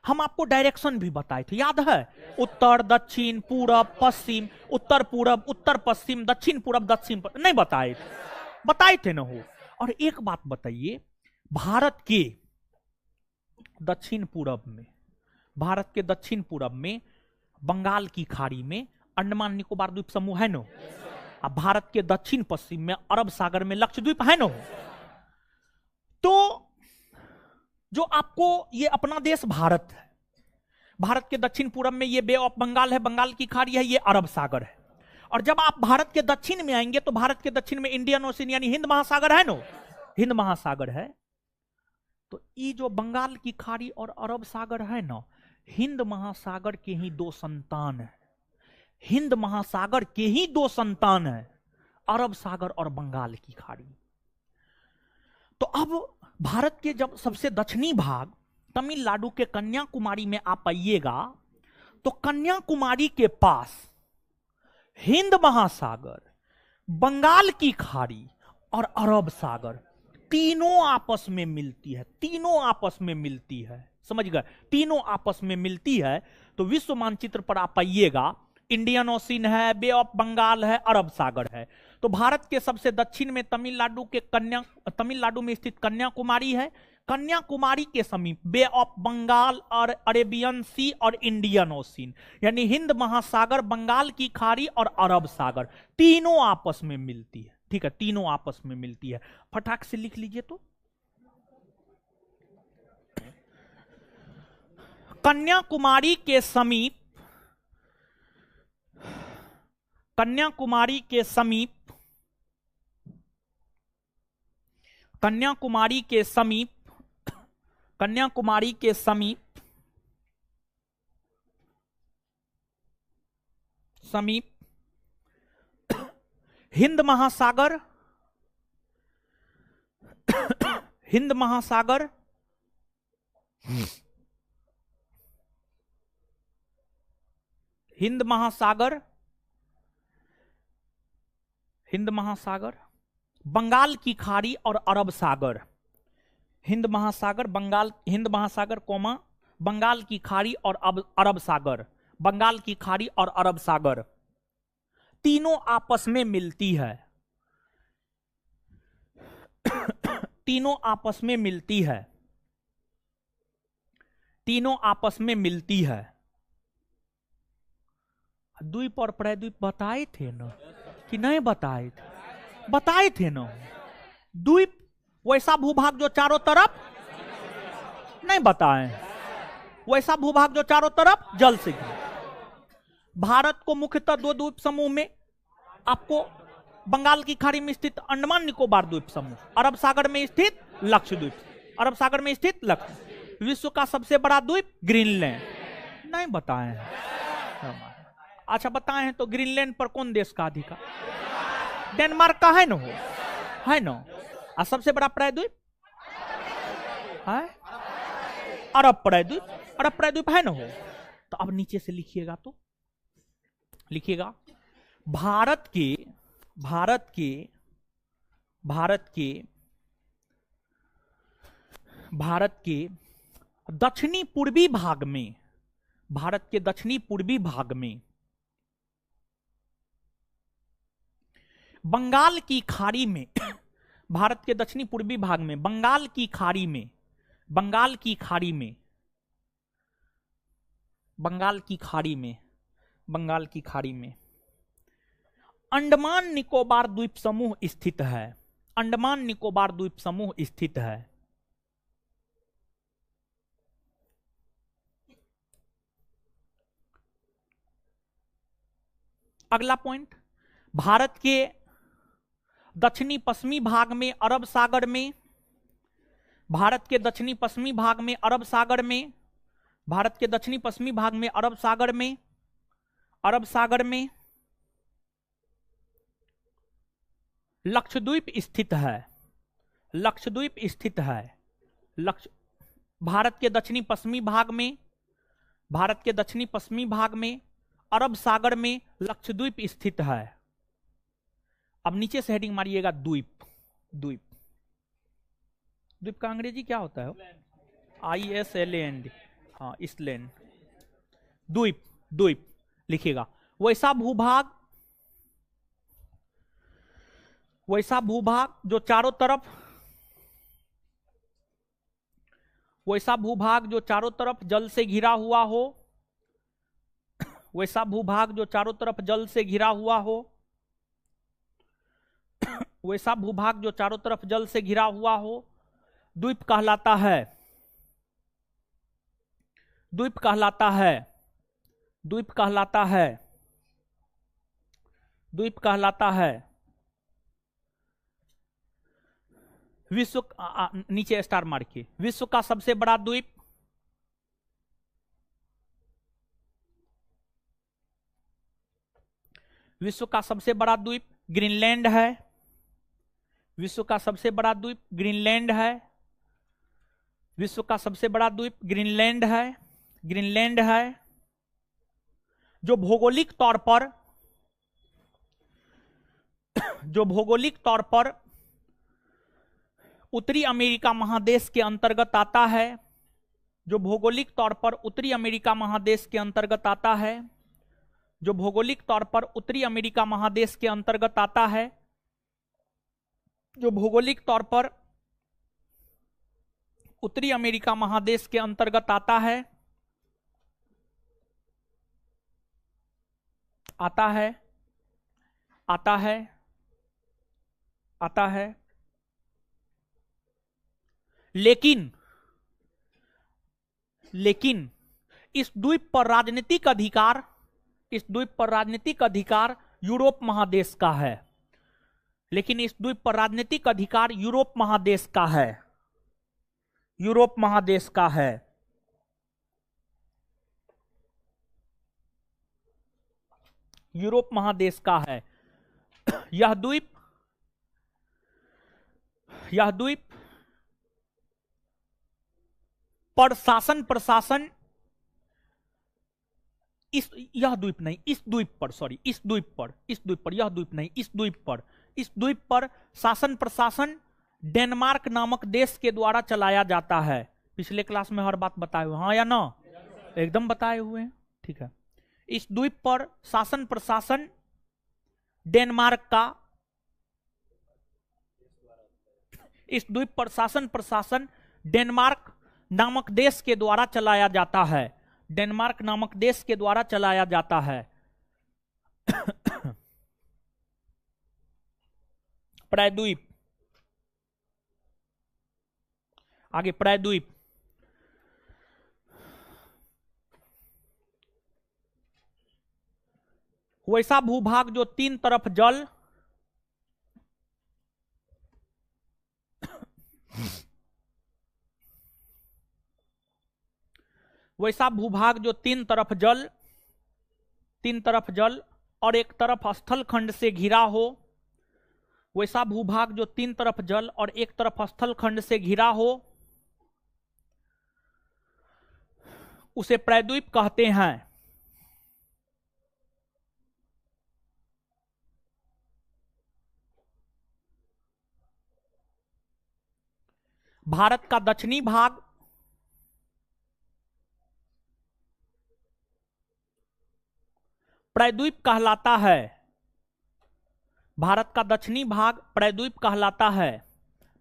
हम आपको डायरेक्शन भी बताए थे, याद है? उत्तर दक्षिण पूरब पश्चिम, उत्तर पूरब उत्तर पश्चिम, दक्षिण पूरब दक्षिण नहीं बताए थे ना हो। और एक बात बताइए, भारत के दक्षिण पूरब में बंगाल की खाड़ी में अंडमान निकोबार द्वीप समूह है ना, अब भारत के दक्षिण पश्चिम में अरब सागर में लक्षद्वीप है ना। तो जो आपको ये अपना देश भारत है, भारत के दक्षिण पूरब में ये बे ऑफ बंगाल है, बंगाल की खाड़ी है, ये अरब सागर है। और जब आप भारत के दक्षिण में आएंगे तो भारत के दक्षिण में इंडियन ओशन यानी हिंद महासागर है ना, हिंद महासागर है। तो ये जो बंगाल की खाड़ी और अरब सागर है ना, हिंद महासागर के ही दो संतान है, हिंद महासागर के ही दो संतान है, अरब सागर और बंगाल की खाड़ी। तो अब भारत के जब सबसे दक्षिणी भाग तमिलनाडु के कन्याकुमारी में आप आइएगा तो कन्याकुमारी के पास हिंद महासागर, बंगाल की खाड़ी और अरब सागर तीनों आपस में मिलती है, समझ गए? तीनों आपस में मिलती है। तो विश्व मानचित्र पर आप आइएगा, इंडियन ओशन है, बे ऑफ बंगाल है, अरब सागर है। तो भारत के सबसे दक्षिण में तमिलनाडु में स्थित कन्याकुमारी है। कन्याकुमारी के समीप बे ऑफ बंगाल और अरेबियन सी और इंडियन ओशन यानी हिंद महासागर, बंगाल की खाड़ी और अरब सागर तीनों आपस में मिलती है, ठीक है, तीनों आपस में मिलती है। फटाक से लिख लीजिए तो कन्याकुमारी के समीप हिंद महासागर हिंद महासागर बंगाल की खाड़ी और अरब सागर, हिंद महासागर कौमा बंगाल की खाड़ी और अरब सागर, बंगाल की खाड़ी और अरब सागर तीनों आपस में मिलती है, तीनों आपस में मिलती है। द्वीप और प्रद्वीप बताए थे ना कि नहीं बताए थे? बताए थे ना। द्वीप वैसा भूभाग जो चारों तरफ नहीं बताए, वैसा भूभाग जो चारों तरफ जल से घिरा। भारत को मुख्यतः दो द्वीप समूह में आपको बंगाल की खाड़ी में स्थित अंडमान निकोबार द्वीप समूह, अरब सागर में स्थित लक्षद्वीप, विश्व का सबसे बड़ा द्वीप ग्रीनलैंड नहीं बताए हैं। अच्छा बताए हैं तो ग्रीनलैंड पर कौन देश का अधिकार? डेनमार्क का है ना। और सबसे बड़ा प्रायद्वीप है अरब प्रायद्वीप है ना हो। तो अब नीचे से लिखिएगा तो लिखिएगा भारत के दक्षिणी पूर्वी भाग में, बंगाल की खाड़ी में, भारत के दक्षिणी पूर्वी भाग में बंगाल की खाड़ी में अंडमान निकोबार द्वीप समूह स्थित है। अगला पॉइंट, भारत के दक्षिणी पश्चिमी भाग में अरब सागर में, भारत के दक्षिणी पश्चिमी भाग में अरब सागर में लक्षद्वीप स्थित है। लक्षद्वीप स्थित है। भारत के दक्षिणी पश्चिमी भाग में, भारत के दक्षिणी पश्चिमी भाग में अरब सागर में लक्षद्वीप स्थित है। अब नीचे से हेडिंग मारिएगा द्वीप। द्वीप, द्वीप का अंग्रेजी क्या होता है? ISLAND, हाँ इसलैंड। द्वीप, द्वीप लिखिएगा। वैसा भूभाग, वैसा भूभाग जो चारों तरफ, वैसा भूभाग जो चारों तरफ जल से घिरा हुआ हो, वैसा भूभाग जो चारों तरफ जल से घिरा हुआ हो, वैसा भूभाग जो चारों तरफ जल से घिरा हुआ हो, द्वीप कहलाता है। द्वीप कहलाता है। द्वीप कहलाता है। द्वीप कहलाता है। विश्व, नीचे स्टार मार के, विश्व का सबसे बड़ा द्वीप, विश्व का सबसे बड़ा द्वीप ग्रीनलैंड है। विश्व का सबसे बड़ा द्वीप ग्रीनलैंड है। विश्व का सबसे बड़ा द्वीप ग्रीनलैंड है। ग्रीनलैंड है जो भौगोलिक तौर पर, जो भौगोलिक तौर पर उत्तरी अमेरिका महादेश के अंतर्गत आता है। जो भौगोलिक तौर पर उत्तरी अमेरिका महादेश के अंतर्गत आता है। जो भौगोलिक तौर पर उत्तरी अमेरिका महादेश के अंतर्गत आता है। जो भौगोलिक तौर पर उत्तरी अमेरिका महादेश के अंतर्गत आता है। आता है, आता है, आता है। लेकिन, लेकिन इस द्वीप पर राजनीतिक अधिकार, इस द्वीप पर राजनीतिक अधिकार यूरोप महादेश का है। लेकिन इस द्वीप पर राजनीतिक अधिकार यूरोप महादेश का है। यूरोप महादेश का है। यूरोप महादेश का है। यह द्वीप, यह द्वीप पर शासन प्रशासन, इस, यह द्वीप नहीं, इस द्वीप पर, सॉरी, इस द्वीप पर, इस द्वीप पर, यह द्वीप नहीं, इस द्वीप पर, इस द्वीप पर शासन प्रशासन डेनमार्क नामक देश के द्वारा चलाया जाता है। पिछले क्लास में हर बात बताए हुए, हाँ या ना? एकदम बताए हुए हैं, ठीक है। इस द्वीप पर शासन प्रशासन डेनमार्क का, इस द्वीप पर शासन प्रशासन डेनमार्क नामक देश के द्वारा चलाया जाता है। डेनमार्क नामक देश के द्वारा चलाया जाता है। प्रायद्वीप, आगे प्रायद्वीप, वैसा भूभाग जो तीन तरफ जल, वैसा भूभाग जो तीन तरफ जल, तीन तरफ जल और एक तरफ स्थल खंड से घिरा हो, वैसा भूभाग जो तीन तरफ जल और एक तरफ स्थल खंड से घिरा हो, उसे प्रायद्वीप कहते हैं। भारत का दक्षिणी भाग, प्रायद्वीप कहलाता है। भारत का दक्षिणी भाग प्रायद्वीप कहलाता है।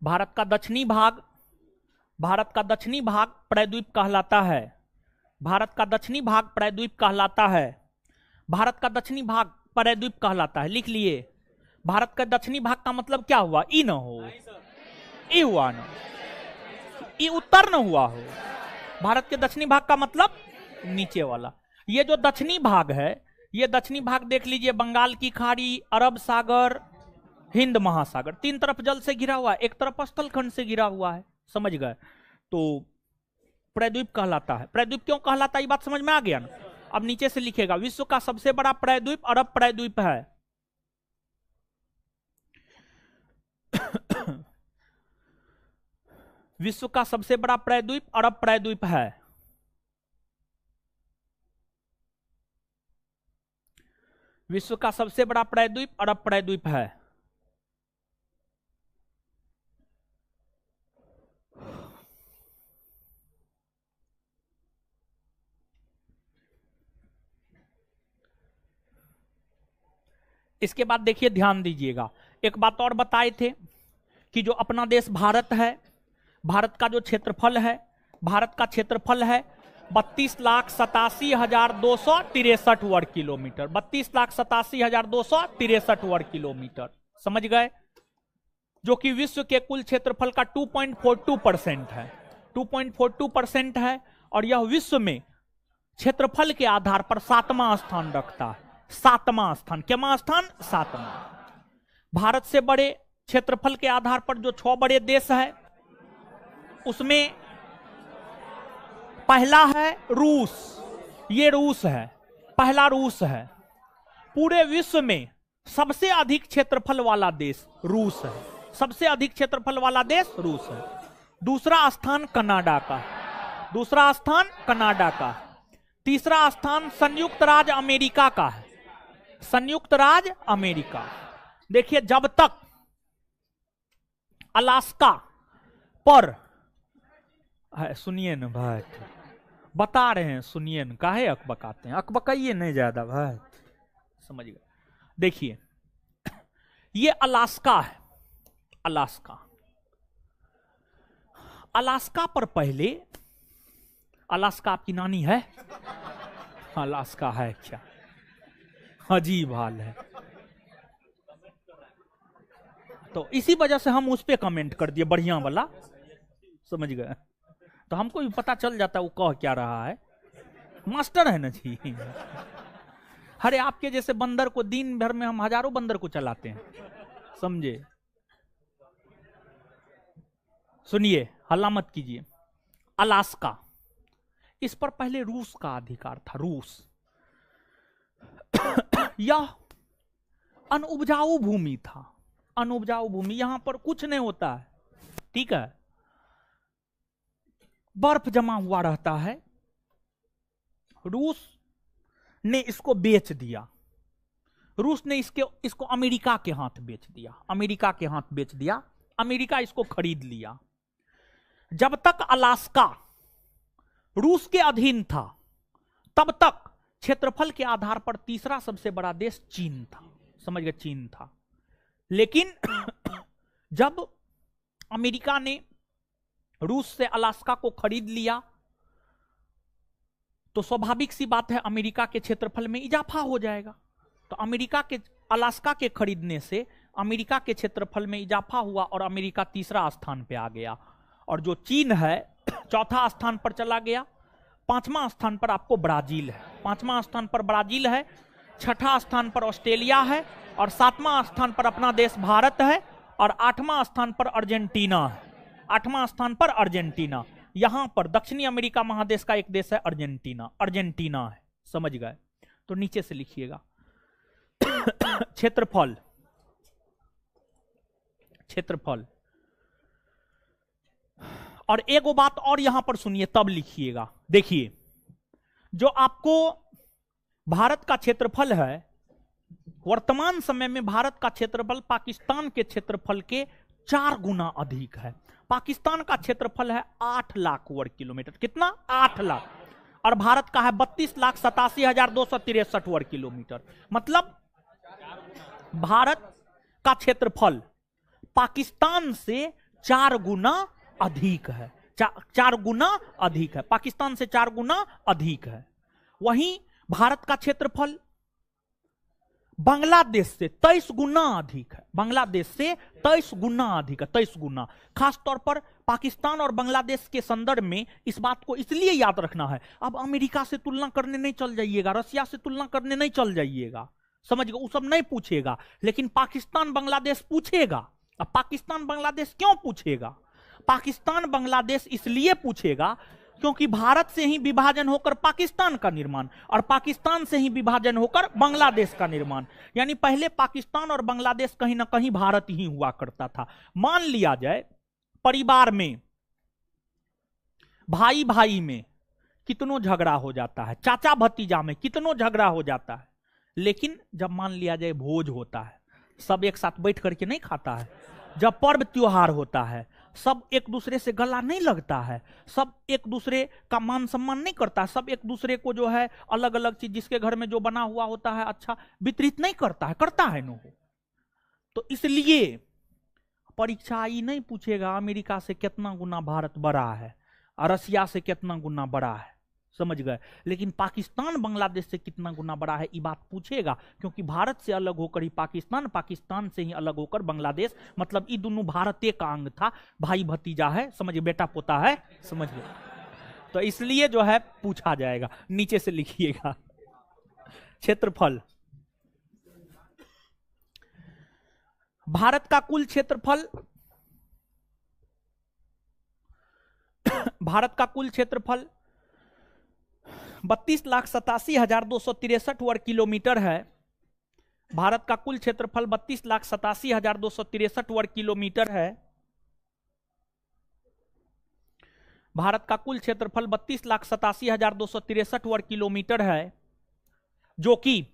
भारत का दक्षिणी भाग, भारत का दक्षिणी भाग प्रायद्वीप कहलाता है। भारत का दक्षिणी भाग प्रायद्वीप कहलाता है। भारत का दक्षिणी भाग प्रायद्वीप कहलाता है। लिख लिए। भारत का दक्षिणी भाग का मतलब क्या हुआ? ई न हो, ई हुआ न, ई उत्तर न हुआ हो। भारत के दक्षिणी भाग का मतलब नीचे वाला। ये जो दक्षिणी भाग है, ये दक्षिणी भाग देख लीजिए, बंगाल की खाड़ी, अरब सागर, हिंद महासागर, तीन तरफ जल से घिरा हुआ है, एक तरफ स्थल खंड से घिरा हुआ है। समझ गए? तो प्रायद्वीप कहलाता है। प्रायद्वीप क्यों कहलाता है, ये बात समझ में आ गया ना? अब नीचे से लिखेगा, विश्व का सबसे बड़ा प्रायद्वीप अरब प्रायद्वीप है। विश्व का सबसे बड़ा प्रायद्वीप अरब प्रायद्वीप है। विश्व का सबसे बड़ा प्रायद्वीप अरब प्रायद्वीप है। इसके बाद देखिए, ध्यान दीजिएगा, एक बात और बताए थे कि जो अपना देश भारत है, भारत का जो क्षेत्रफल है, भारत का क्षेत्रफल है 32,87,263 वर्ग किलोमीटर। 32,87,263 वर्ग किलोमीटर, समझ गए, जो कि विश्व के कुल क्षेत्रफल का 2.42% है। 2.42% है और यह विश्व में क्षेत्रफल के आधार पर 7वां स्थान रखता है। 7वां स्थान, क्या स्थान? 7वां। भारत से बड़े क्षेत्रफल के आधार पर जो 6 बड़े देश है, उसमें पहला है रूस। ये रूस है, पहला रूस है। पूरे विश्व में सबसे अधिक क्षेत्रफल वाला देश रूस है। सबसे अधिक क्षेत्रफल वाला देश रूस है। दूसरा स्थान कनाडा का, दूसरा स्थान कनाडा का। तीसरा स्थान संयुक्त राज्य अमेरिका का है, संयुक्त राज्य अमेरिका। देखिए, जब तक अलास्का पर, सुनिए ना भाई, बता रहे हैं, सुनिए ना, काहे अकबकाते हैं, अकबकाइए नहीं ज्यादा भाई, समझ गए। देखिए, ये अलास्का है, अलास्का। अलास्का पर पहले, अलास्का आपकी नानी है? अलास्का है क्या? अजीब हाल है। तो इसी वजह से हम उस पर कमेंट कर दिए, बढ़िया वाला, समझ गए। तो हमको भी पता चल जाता है वो कह क्या रहा है, मास्टर है ना जी। अरे आपके जैसे बंदर को दिन भर में हम हजारों बंदर को चलाते हैं, समझे। सुनिए, हल्ला मत कीजिए। अलास्का, इस पर पहले रूस का अधिकार था। रूस यह अनुपजाऊ भूमि था, अनुपजाऊ भूमि, यहां पर कुछ नहीं होता है, ठीक है, बर्फ जमा हुआ रहता है। रूस ने इसको बेच दिया, रूस ने इसको अमेरिका के हाथ बेच दिया, अमेरिका के हाथ बेच दिया, अमेरिका इसको खरीद लिया। जब तक अलास्का रूस के अधीन था, तब तक क्षेत्रफल के आधार पर तीसरा सबसे बड़ा देश चीन था, समझ गए, चीन था। लेकिन जब अमेरिका ने रूस से अलास्का को खरीद लिया, तो स्वाभाविक सी बात है अमेरिका के क्षेत्रफल में इजाफा हो जाएगा। तो अमेरिका के अलास्का के खरीदने से अमेरिका के क्षेत्रफल में इजाफा हुआ और अमेरिका तीसरा स्थान पे आ गया, और जो चीन है चौथा स्थान पर चला गया। 5वां स्थान पर आपको ब्राजील है, 5वां स्थान पर ब्राजील है, 6ठा स्थान पर ऑस्ट्रेलिया है, और 7वां स्थान पर अपना देश भारत है, और 8वां स्थान पर अर्जेंटीना है, 8वां स्थान पर अर्जेंटीना। यहां पर दक्षिणी अमेरिका महादेश का एक देश है अर्जेंटीना, अर्जेंटीना है, समझ गए। तो नीचे से लिखिएगा क्षेत्रफल, क्षेत्रफल। और एक बात और यहां पर सुनिए, तब लिखिएगा। देखिए, जो आपको भारत का क्षेत्रफल है, वर्तमान समय में भारत का क्षेत्रफल पाकिस्तान के क्षेत्रफल के 4 गुना अधिक है। पाकिस्तान का क्षेत्रफल है 8 लाख वर्ग किलोमीटर, कितना? 8 लाख। और भारत का है 32,87,263 वर्ग किलोमीटर। मतलब भारत का क्षेत्रफल पाकिस्तान से 4 गुना अधिक है, 4 गुना अधिक है, पाकिस्तान से 4 गुना अधिक है। वहीं भारत का क्षेत्रफल बांग्लादेश से 23 गुना अधिक है, बांग्लादेश से 23 गुना अधिक है, 23 गुना। खास तौर पर पाकिस्तान और बांग्लादेश के संदर्भ में इस बात को इसलिए याद रखना है। अब अमेरिका से तुलना करने नहीं चल जाइएगा, रसिया से तुलना करने नहीं चल जाइएगा, समझ गए, वो सब नहीं पूछेगा, लेकिन पाकिस्तान बांग्लादेश पूछेगा। अब पाकिस्तान बांग्लादेश क्यों पूछेगा? पाकिस्तान बांग्लादेश इसलिए पूछेगा क्योंकि भारत से ही विभाजन होकर पाकिस्तान का निर्माण, और पाकिस्तान से ही विभाजन होकर बांग्लादेश का निर्माण। यानी पहले पाकिस्तान और बांग्लादेश कहीं ना कहीं भारत ही हुआ करता था। मान लिया जाए परिवार में भाई भाई में कितनों झगड़ा हो जाता है, चाचा भतीजा में कितनों झगड़ा हो जाता है, लेकिन जब मान लिया जाए भोज होता है, सब एक साथ बैठ करके नहीं खाता है, जब पर्व त्योहार होता है, सब एक दूसरे से गला नहीं लगता है, सब एक दूसरे का मान सम्मान नहीं करता है, सब एक दूसरे को जो है अलग अलग चीज जिसके घर में जो बना हुआ होता है अच्छा वितरित नहीं करता है, करता है नो। तो इसलिए परीक्षा ये नहीं पूछेगा अमेरिका से कितना गुना भारत बड़ा है और रसिया से कितना गुना बड़ा है, समझ गए, लेकिन पाकिस्तान बांग्लादेश से कितना गुना बड़ा है ये बात पूछेगा, क्योंकि भारत से अलग होकर ही पाकिस्तान, पाकिस्तान से ही अलग होकर बांग्लादेश, मतलब ये दोनों भारत का अंग था, भाई भतीजा है, समझिए, बेटा पोता है, समझिए। तो इसलिए जो है पूछा जाएगा। नीचे से लिखिएगा क्षेत्रफल। भारत का कुल क्षेत्रफल, भारत का कुल क्षेत्रफल 32,87,263 वर्ग किलोमीटर है। भारत का कुल क्षेत्रफल 32,87,263 वर्ग किलोमीटर है। भारत का कुल क्षेत्रफल 32,87,263 वर्ग किलोमीटर है, जो कि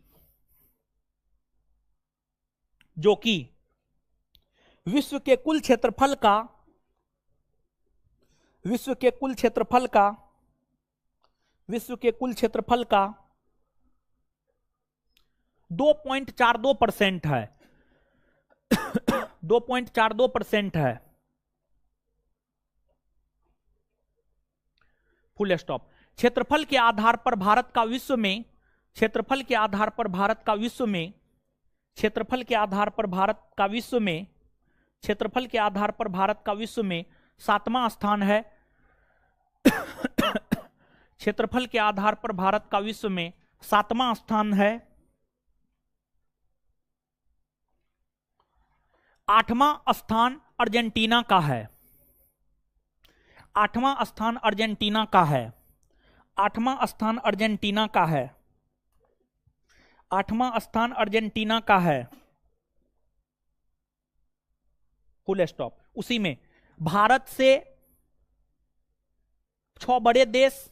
विश्व के कुल क्षेत्रफल का 2.42% है। 2.42% है। Full stop. क्षेत्रफल के आधार पर भारत का विश्व में, क्षेत्रफल के आधार पर भारत का विश्व में, क्षेत्रफल के आधार पर भारत का विश्व में, क्षेत्रफल के आधार पर भारत का विश्व में 7वां स्थान है। क्षेत्रफल के आधार पर भारत का विश्व में 7वां स्थान है। 8वां स्थान अर्जेंटीना का है। 8वां स्थान अर्जेंटीना का है। 8वां स्थान अर्जेंटीना का है। 8वां स्थान अर्जेंटीना का है। Full stop. उसी में भारत से 6 बड़े देश,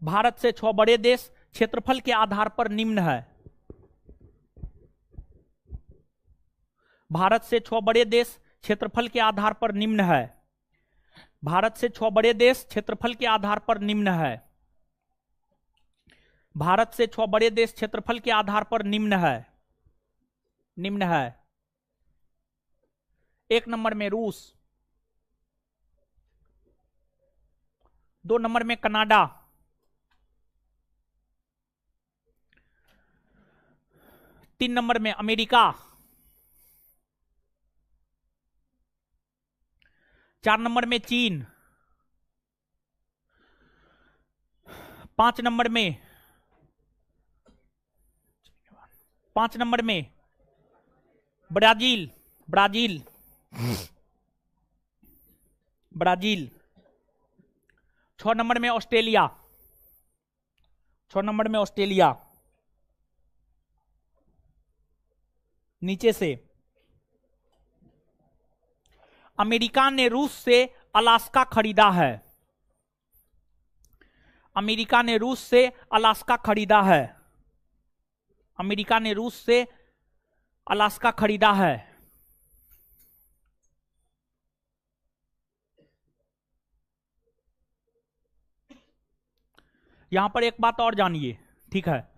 भारत से 6 बड़े देश क्षेत्रफल के आधार पर निम्न है। भारत से 6 बड़े देश क्षेत्रफल के आधार पर निम्न है। भारत से 6 बड़े देश क्षेत्रफल के आधार पर निम्न है। भारत से 6 बड़े देश क्षेत्रफल के आधार पर निम्न है। निम्न है। 1 नंबर में रूस, 2 नंबर में कनाडा, 3 नंबर में अमेरिका, 4 नंबर में चीन, 5 नंबर में ब्राजील, ब्राजील। 6 नंबर में ऑस्ट्रेलिया, 6 नंबर में ऑस्ट्रेलिया। नीचे से अमेरिका ने रूस से अलास्का खरीदा है। अमेरिका ने रूस से अलास्का खरीदा है। अमेरिका ने रूस से अलास्का खरीदा है। यहां पर एक बात और जानिए, ठीक है।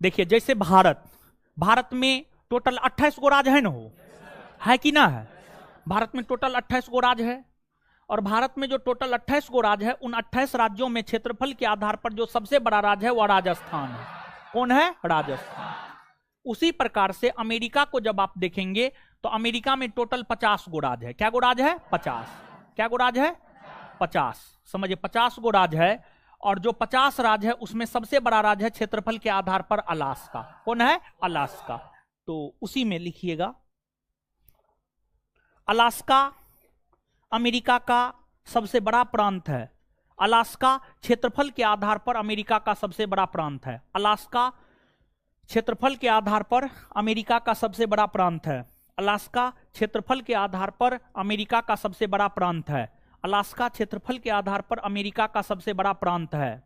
देखिए, जैसे भारत में टोटल 28 गो राज्य है ना, हो है कि ना है? भारत में टोटल 28 गो राज्य है, और भारत में जो टोटल 28 गो राज्य है, उन 28 राज्यों में क्षेत्रफल के आधार पर जो सबसे बड़ा राज्य है वह राजस्थान है। कौन है? राजस्थान। उसी प्रकार से अमेरिका को जब आप देखेंगे तो अमेरिका में टोटल 50 गो राज्य है। क्या गो राज्य है? 50। क्या गो राज्य है? 50। समझिए, 50 गो राज्य है, और जो 50 राज्य है उसमें सबसे बड़ा राज्य है क्षेत्रफल के आधार पर अलास्का। कौन है? अलास्का। तो उसी में लिखिएगा, अलास्का अमेरिका का सबसे बड़ा प्रांत है। अलास्का क्षेत्रफल के आधार पर अमेरिका का सबसे बड़ा प्रांत है। अलास्का क्षेत्रफल के आधार पर अमेरिका का सबसे बड़ा प्रांत है। अलास्का क्षेत्रफल के आधार पर अमेरिका का सबसे बड़ा प्रांत है। अलास्का क्षेत्रफल के आधार पर अमेरिका का सबसे बड़ा प्रांत है।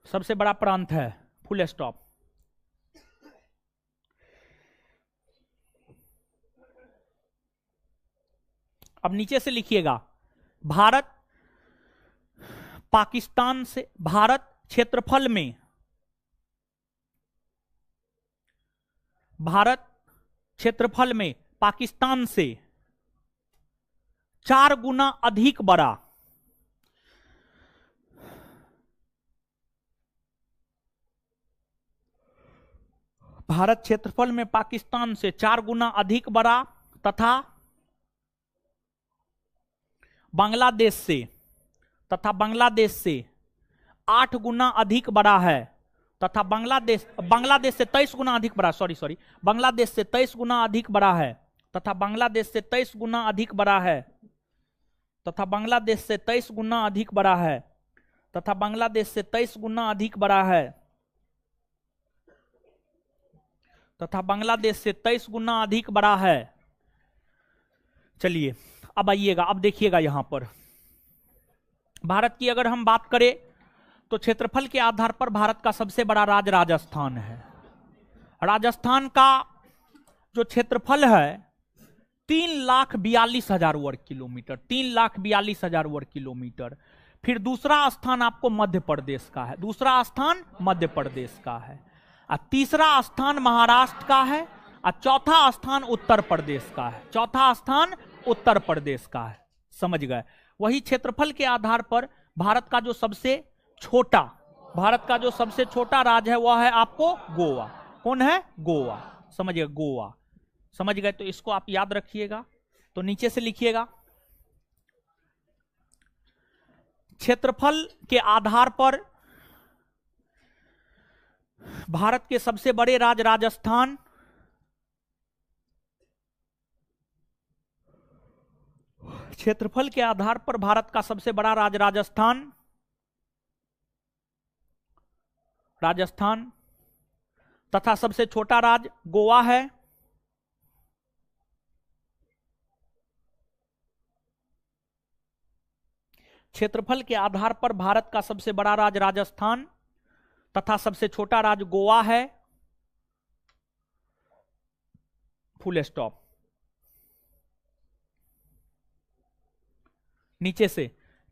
सबसे बड़ा प्रांत है, फुल स्टॉप। अब नीचे से लिखिएगा, भारत पाकिस्तान से, भारत क्षेत्रफल में, भारत क्षेत्रफल में पाकिस्तान से 4 गुना अधिक बड़ा, भारत क्षेत्रफल में पाकिस्तान से 4 गुना अधिक बड़ा तथा बांग्लादेश से 8 गुना अधिक बड़ा है, तथा बांग्लादेश से 23 गुना अधिक बड़ा, सॉरी बांग्लादेश से 23 गुना अधिक बड़ा है, तथा बांग्लादेश से 23 गुना अधिक बड़ा है, तथा बांग्लादेश से 23 गुना अधिक बड़ा है, तथा बांग्लादेश से 23 गुना अधिक बड़ा है, तथा बांग्लादेश से 23 गुना अधिक बड़ा है। चलिए अब आइएगा, अब देखिएगा यहां पर भारत की अगर हम बात करें तो क्षेत्रफल के आधार पर भारत का सबसे बड़ा राज्य राजस्थान है। राजस्थान का जो क्षेत्रफल है 3,42,000 वर्ग किलोमीटर, 3,42,000 वर्ग किलोमीटर। फिर दूसरा स्थान आपको मध्य प्रदेश का है, दूसरा स्थान मध्य प्रदेश का है, और तीसरा स्थान महाराष्ट्र का है, और चौथा स्थान उत्तर प्रदेश का है, चौथा स्थान उत्तर प्रदेश का है। समझ गए? वही क्षेत्रफल के आधार पर भारत का जो सबसे छोटा, भारत का जो सबसे छोटा राज्य है वह है आपको गोवा। कौन है? गोवा। समझिए, गोवा। समझ गए? तो इसको आप याद रखिएगा। तो नीचे से लिखिएगा, क्षेत्रफल के आधार पर भारत के सबसे बड़े राज्य राजस्थान, क्षेत्रफल के आधार पर भारत का सबसे बड़ा राज्य राजस्थान, राजस्थान, तथा सबसे छोटा राज्य गोवा है। क्षेत्रफल के आधार पर भारत का सबसे बड़ा राज्य राजस्थान तथा सबसे छोटा राज्य गोवा है। Full stop. नीचे से,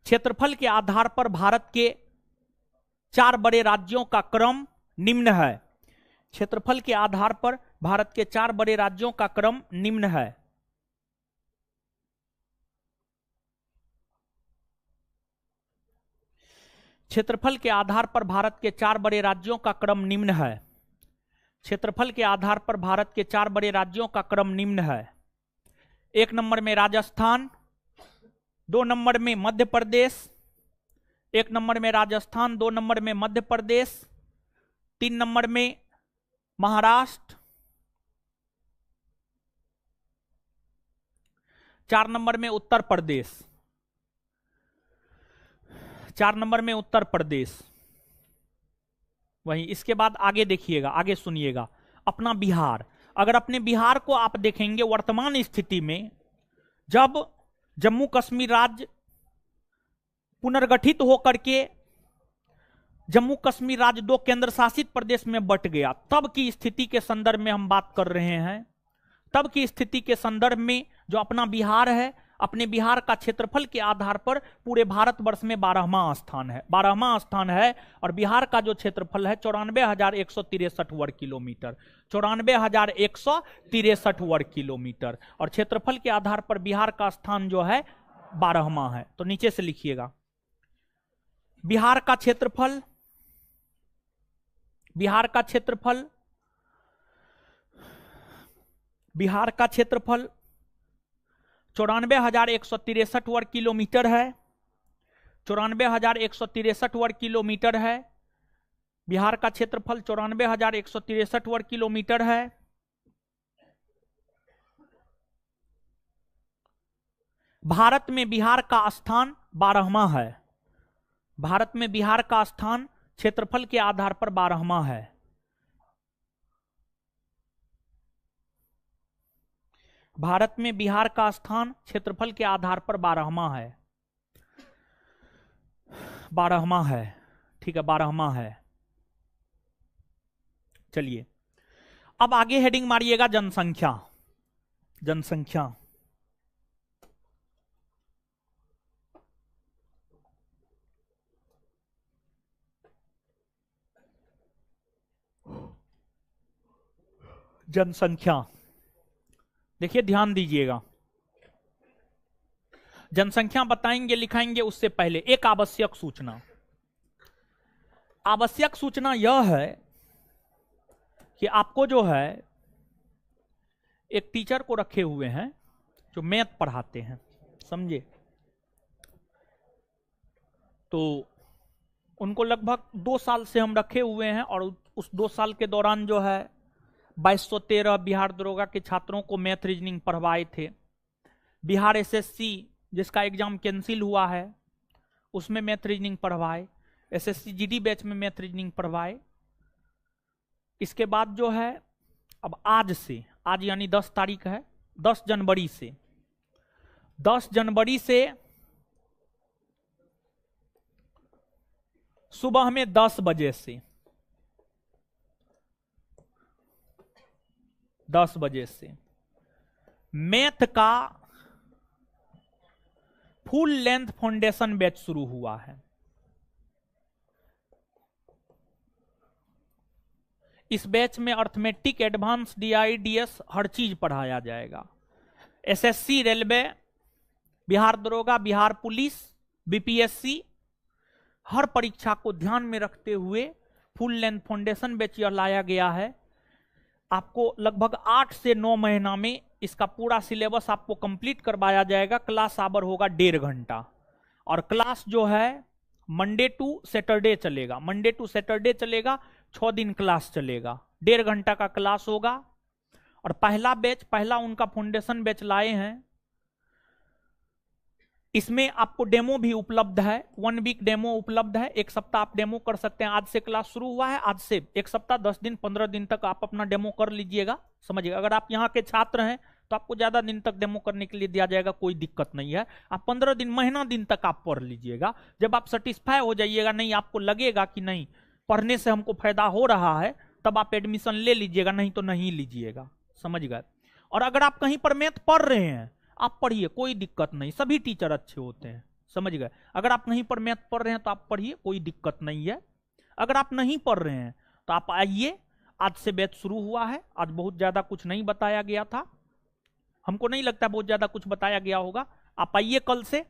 क्षेत्रफल के आधार पर भारत के 4 बड़े राज्यों का क्रम निम्न है। क्षेत्रफल के आधार पर भारत के 4 बड़े राज्यों का क्रम निम्न है। क्षेत्रफल के आधार पर भारत के 4 बड़े राज्यों का क्रम निम्न है। क्षेत्रफल के आधार पर भारत के 4 बड़े राज्यों का क्रम निम्न है। 1 नंबर में राजस्थान, 2 नंबर में मध्य प्रदेश, 1 नंबर में राजस्थान, 2 नंबर में मध्य प्रदेश, 3 नंबर में महाराष्ट्र, 4 नंबर में उत्तर प्रदेश, 4 नंबर में उत्तर प्रदेश। वहीं इसके बाद आगे देखिएगा, आगे सुनिएगा, अपना बिहार। अगर अपने बिहार को आप देखेंगे वर्तमान स्थिति में, जब जम्मू कश्मीर राज्य पुनर्गठित होकर के जम्मू कश्मीर राज्य 2 केंद्र शासित प्रदेश में बंट गया, तब की स्थिति के संदर्भ में हम बात कर रहे हैं। तब की स्थिति के संदर्भ में जो अपना बिहार है, अपने बिहार का क्षेत्रफल के आधार पर पूरे भारतवर्ष में 12वां स्थान है, 12वां स्थान है। और बिहार का जो क्षेत्रफल है 94,163 वर्ग किलोमीटर, 94,163 वर्ग किलोमीटर। और क्षेत्रफल के आधार पर बिहार का स्थान जो है 12वां है। तो नीचे से लिखिएगा, बिहार का क्षेत्रफल, बिहार का क्षेत्रफल, बिहार का क्षेत्रफल 94,163 वर्ग किलोमीटर है, 94,163 वर्ग किलोमीटर है। बिहार का क्षेत्रफल 94,163 वर्ग किलोमीटर है। भारत में बिहार का स्थान 12वां है। भारत में बिहार का स्थान क्षेत्रफल के आधार पर 12वां है। भारत में बिहार का स्थान क्षेत्रफल के आधार पर 12वां है। 12वां है, ठीक है, 12वां है। चलिए अब आगे हेडिंग मारिएगा जनसंख्या। जनसंख्या जनसंख्या देखिए, ध्यान दीजिएगा। जनसंख्या बताएंगे लिखाएंगे उससे पहले एक आवश्यक सूचना। आवश्यक सूचना यह है कि आपको जो है एक टीचर को रखे हुए हैं जो मैथ पढ़ाते हैं, समझे। तो उनको लगभग 2 साल से हम रखे हुए हैं और उस 2 साल के दौरान जो है 2213 बिहार दरोगा के छात्रों को मैथ रीजनिंग पढ़वाए थे। बिहार एसएससी जिसका एग्जाम कैंसिल हुआ है उसमें मैथ रीजनिंग पढ़वाए। एसएससी जीडी बैच में मैथ रीजनिंग पढ़वाए। इसके बाद जो है अब आज से, आज यानी 10 तारीख है, 10 जनवरी से 10 जनवरी से सुबह में 10 बजे से 10 बजे से मैथ का फुल लेंथ फाउंडेशन बैच शुरू हुआ है। इस बैच में अर्थमेटिक, एडवांस, डीआई, डीएस हर चीज पढ़ाया जाएगा। एसएससी, रेलवे, बिहार दरोगा, बिहार पुलिस, बीपीएससी हर परीक्षा को ध्यान में रखते हुए फुल लेंथ फाउंडेशन बैच यह लाया गया है। आपको लगभग 8 से 9 महीना में इसका पूरा सिलेबस आपको कंप्लीट करवाया जाएगा। क्लास आवर होगा 1.5 घंटा और क्लास जो है मंडे टू सैटरडे चलेगा। मंडे टू सैटरडे चलेगा, 6 दिन क्लास चलेगा, 1.5 घंटा का क्लास होगा। और पहला बैच, पहला उनका फाउंडेशन बैच लाए हैं। इसमें आपको डेमो भी उपलब्ध है, 1 वीक डेमो उपलब्ध है। 1 सप्ताह आप डेमो कर सकते हैं। आज से क्लास शुरू हुआ है, आज से 1 सप्ताह 10 दिन 15 दिन तक आप अपना डेमो कर लीजिएगा, समझिएगा। अगर आप यहाँ के छात्र हैं तो आपको ज्यादा दिन तक डेमो करने के लिए दिया जाएगा, कोई दिक्कत नहीं है। आप 15 दिन, महीना दिन तक आप पढ़ लीजिएगा। जब आप सेटिस्फाई हो जाइएगा, नहीं आपको लगेगा कि नहीं पढ़ने से हमको फायदा हो रहा है, तब आप एडमिशन ले लीजिएगा, नहीं तो नहीं लीजिएगा, समझ गए। और अगर आप कहीं पर मैथ पढ़ रहे हैं, आप पढ़िए, कोई दिक्कत नहीं, सभी टीचर अच्छे होते हैं, समझ गए। अगर आप कहीं पर मैथ पढ़ रहे हैं तो आप पढ़िए, कोई दिक्कत नहीं है। अगर आप नहीं पढ़ रहे हैं तो आप आइए, आज से बैच शुरू हुआ है। आज बहुत ज्यादा कुछ नहीं बताया गया था, हमको नहीं लगता बहुत ज्यादा कुछ बताया गया होगा। आप आइए कल से।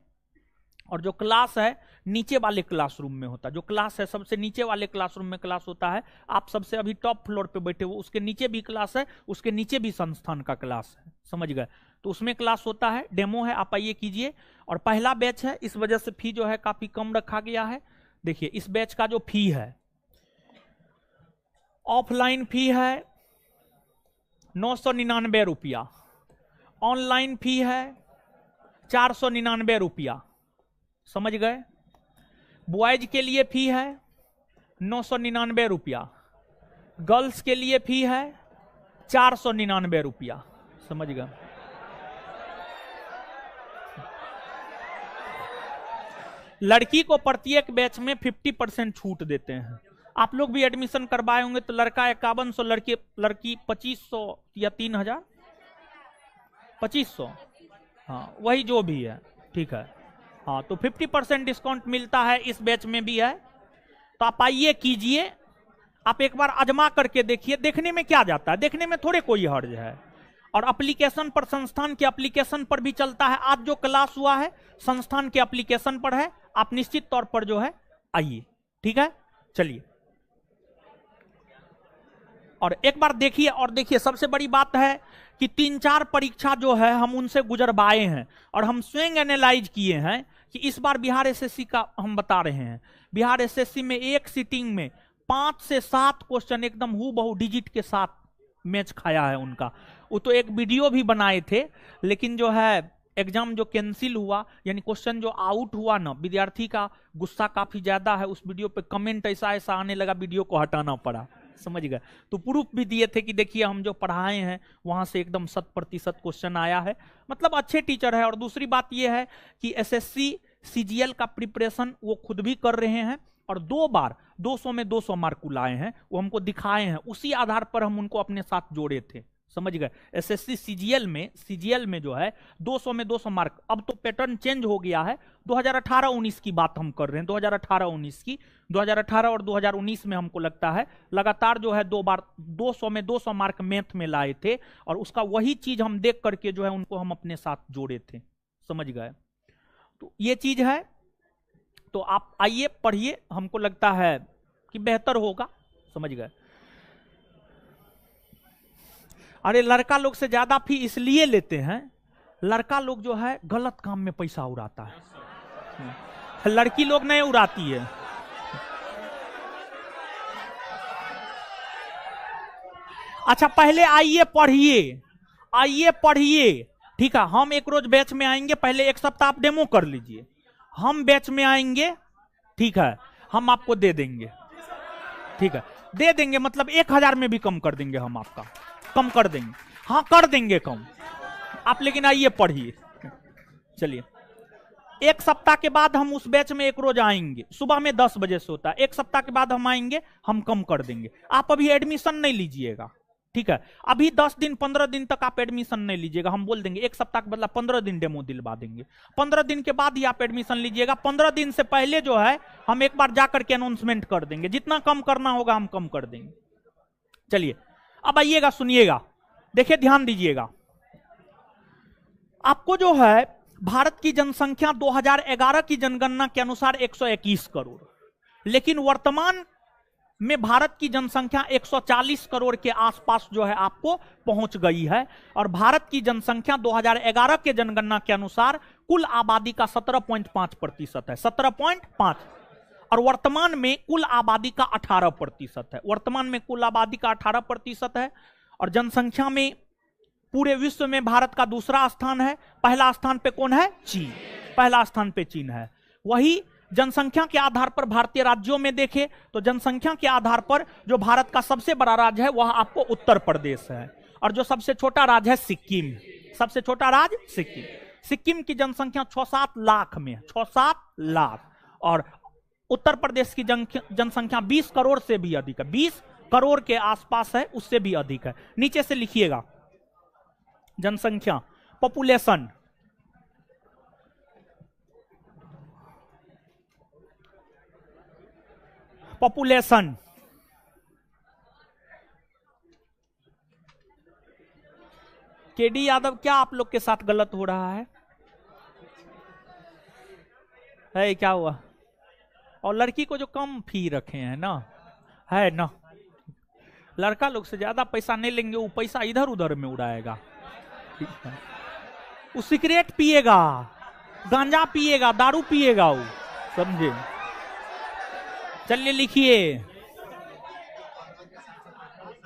और जो क्लास है नीचे वाले क्लासरूम में होता है, जो क्लास है सबसे नीचे वाले क्लासरूम में क्लास होता है। आप सबसे अभी टॉप फ्लोर पे बैठे हो, उसके नीचे भी क्लास है, उसके नीचे भी संस्थान का क्लास है, समझ गए। तो उसमें क्लास होता है, डेमो है, आप आइए कीजिए। और पहला बैच है, इस वजह से फी जो है काफी कम रखा गया है। देखिए इस बैच का जो फी है, ऑफलाइन फी है 999 रुपया, ऑनलाइन फी है 499 रुपया, समझ गए। बॉयज के लिए फी है 999 रुपया, गर्ल्स के लिए फी है 499 रुपया, समझ गए। लड़की को प्रत्येक बैच में 50% छूट देते हैं। आप लोग भी एडमिशन करवाए होंगे तो लड़का 5100, लड़की 2500 या 3000, 2500, हाँ वही जो भी है, ठीक है। हाँ तो 50% डिस्काउंट मिलता है, इस बैच में भी है। तो आप आइए कीजिए, आप एक बार आजमा करके देखिए, देखने में क्या जाता है, देखने में थोड़े कोई हर्ज है। और एप्लीकेशन पर, संस्थान के एप्लीकेशन पर भी चलता है। आज जो क्लास हुआ है संस्थान के एप्लीकेशन पर है, आप निश्चित तौर पर जो है आइए, ठीक है। चलिए और एक बार देखिए, और देखिए सबसे बड़ी बात है कि 3-4 परीक्षा जो है हम उनसे गुजरवाए हैं और हम स्वयं एनालाइज किए हैं कि इस बार बिहार एसएससी का हम बता रहे हैं। बिहार एसएससी में एक सीटिंग में 5 से 7 क्वेश्चन एकदम हूबहू डिजिट के साथ मैच खाया है उनका। वो तो एक वीडियो भी बनाए थे, लेकिन जो है एग्जाम जो कैंसिल हुआ, यानी क्वेश्चन जो आउट हुआ ना, विद्यार्थी का गुस्सा काफी ज्यादा है, उस वीडियो पे कमेंट ऐसा ऐसा आने लगा, वीडियो को हटाना पड़ा, समझ गए। तो प्रूफ भी दिए थे कि देखिए हम जो पढ़ाए हैं वहां से एकदम 100% क्वेश्चन आया है, मतलब अच्छे टीचर है। और दूसरी बात यह है कि एसएससी सीजीएल का प्रिपरेशन वो खुद भी कर रहे हैं, और 2 बार 200 में 200 मार्क लाए हैं, वो हमको दिखाए हैं, उसी आधार पर हम उनको अपने साथ जोड़े थे, समझ गए। एसएससी सीजीएल में जो है 200 में 200 मार्क, अब तो पैटर्न चेंज हो गया है, 2018-19 की बात हम कर रहे हैं, 2018-19 की। 2018 और 2019 में हमको लगता है लगातार जो है 2 बार 200 में 200 मार्क मैथ में लाए थे, और उसका वही चीज हम देख करके जो है उनको हम अपने साथ जोड़े थे, समझ गए। तो ये चीज है, तो आप आइए पढ़िए, हमको लगता है कि बेहतर होगा, समझ गए। अरे लड़का लोग से ज्यादा फी इसलिए लेते हैं, लड़का लोग जो है गलत काम में पैसा उड़ाता है, लड़की लोग नहीं उड़ाती है। अच्छा पहले आइए पढ़िए, ठीक है। हम एक रोज बैच में आएंगे, पहले 1 सप्ताह आप डेमो कर लीजिए, हम बैच में आएंगे, ठीक है, हम आपको दे देंगे, ठीक है, दे देंगे, मतलब 1000 में भी कम कर देंगे, हम आपका कम कर देंगे, हाँ कर देंगे कम आप, लेकिन आइए पढ़िए। चलिए 1 सप्ताह के बाद हम उस बैच में एक रोज आएंगे, सुबह में 10 बजे से होता है, 1 सप्ताह के बाद हम आएंगे, हम कम कर देंगे। आप अभी एडमिशन नहीं लीजिएगा, ठीक है, अभी 10 दिन 15 दिन तक आप एडमिशन नहीं लीजिएगा, हम बोल देंगे 1 सप्ताह के बदला 15 दिन डेमो दिलवा देंगे, 15 दिन के बाद ही आप एडमिशन लीजिएगा। 15 दिन से पहले जो है हम एक बार जाकर के अनाउंसमेंट कर देंगे, जितना कम करना होगा हम कम कर देंगे। चलिए अब आइएगा, सुनिएगा, देखिए ध्यान दीजिएगा। आपको जो है भारत की जनसंख्या 2011 की जनगणना के अनुसार 121 करोड़, लेकिन वर्तमान में भारत की जनसंख्या 140 करोड़ के आसपास जो है आपको पहुंच गई है। और भारत की जनसंख्या 2011 के जनगणना के अनुसार कुल आबादी का 17.5% है, 17.5, और वर्तमान में कुल आबादी का 18% है, वर्तमान में कुल आबादी का 18% है। और जनसंख्या में पूरे विश्व में भारत का दूसरा स्थान है, पहला स्थान पे कौन है? चीन, पहला स्थान पे चीन है। वही जनसंख्या के आधार पर भारतीय राज्यों में देखें तो जनसंख्या के आधार पर जो भारत का सबसे बड़ा राज्य है वह आपको उत्तर प्रदेश है, और जो सबसे छोटा राज्य है सिक्किम, सबसे छोटा राज्य सिक्किम। सिक्किम की जनसंख्या 6-7 लाख में, 6-7 लाख, और उत्तर प्रदेश की जनसंख्या 20 करोड़ से भी अधिक है, 20 करोड़ के आसपास है, उससे भी अधिक है। नीचे से लिखिएगा जनसंख्या, पॉपुलेशन, पॉपुलेशन, केडी यादव क्या आप लोग के साथ गलत हो रहा है? क्या हुआ? और लड़की को जो कम फी रखे हैं ना, है ना, लड़का लोग से ज्यादा पैसा नहीं लेंगे, वो पैसा इधर उधर में उड़ाएगा, वो सिगरेट पिएगा, गांजा पिएगा, दारू पिएगा, वो समझे। चलिए लिखिए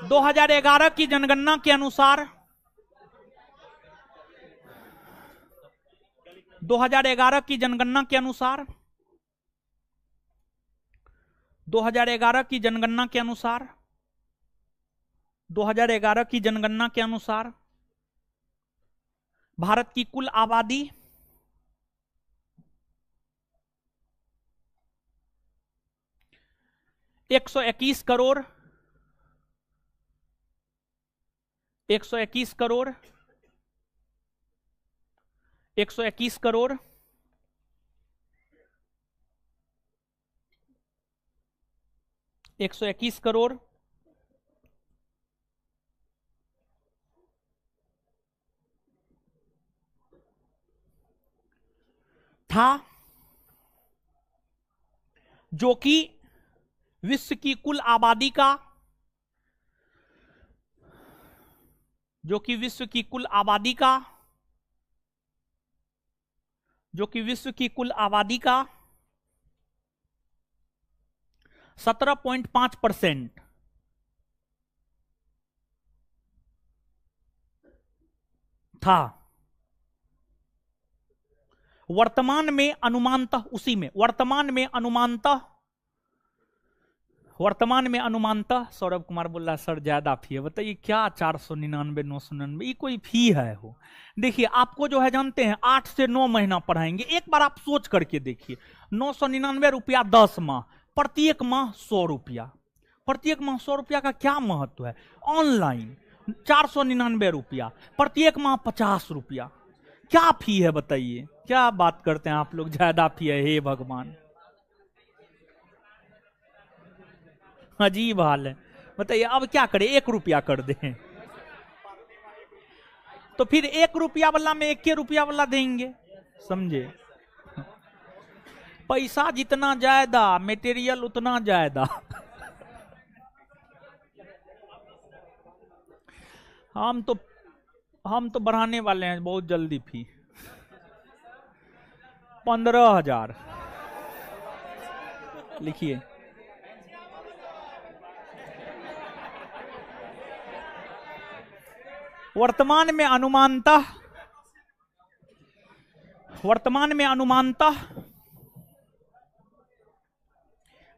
2011 की जनगणना के अनुसार 2011 की जनगणना के अनुसार 2011 की जनगणना के अनुसार 2011 की जनगणना के अनुसार भारत की कुल आबादी 121 करोड़ 121 करोड़ 121 करोड़ 121 करोड़ था, जो कि विश्व की कुल आबादी का, जो कि विश्व की कुल आबादी का, जो कि विश्व की कुल आबादी का 17.5% था। वर्तमान में अनुमानतः उसी में वर्तमान में अनुमानतः सौरभ कुमार बोल रहा है सर ज्यादा फी है। बताइए क्या 499 999 ये कोई फी है? हो देखिए आपको जो है जानते हैं 8 से 9 महीना पढ़ाएंगे। एक बार आप सोच करके देखिए 999 रुपया 10 माह, प्रत्येक माह 100 रुपया, प्रत्येक माह 100 रुपया का क्या महत्व है? ऑनलाइन 499 रुपया, प्रत्येक माह 50 रुपया, क्या फी है? बताइए क्या बात करते हैं आप लोग, ज्यादा फी है। हे भगवान अजीब हाल है। बताइए अब क्या करें, 1 रुपया कर दें तो फिर 1 रुपया वाला में 1 रुपया वाला देंगे, समझे? पैसा जितना ज्यादा मटेरियल उतना ज्यादा। हम तो बढ़ाने वाले हैं बहुत जल्दी फी, 15,000 लिखिए। वर्तमान में अनुमानतः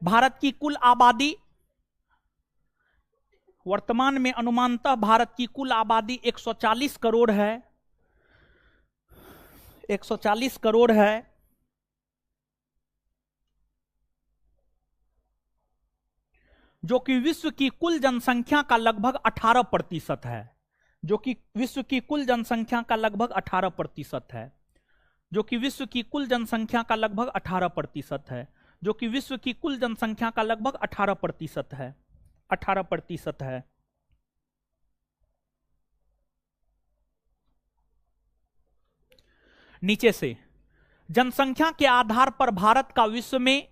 भारत की कुल आबादी, वर्तमान में अनुमानतः भारत की कुल आबादी 140 करोड़ है, 140 करोड़ है। जो कि विश्व की कुल जनसंख्या का लगभग 18% है, जो कि विश्व की कुल जनसंख्या का लगभग 18% है, जो कि विश्व की कुल जनसंख्या का लगभग 18% है, जो कि विश्व की कुल जनसंख्या का लगभग 18% है, 18% है। नीचे से जनसंख्या के आधार पर भारत का विश्व में,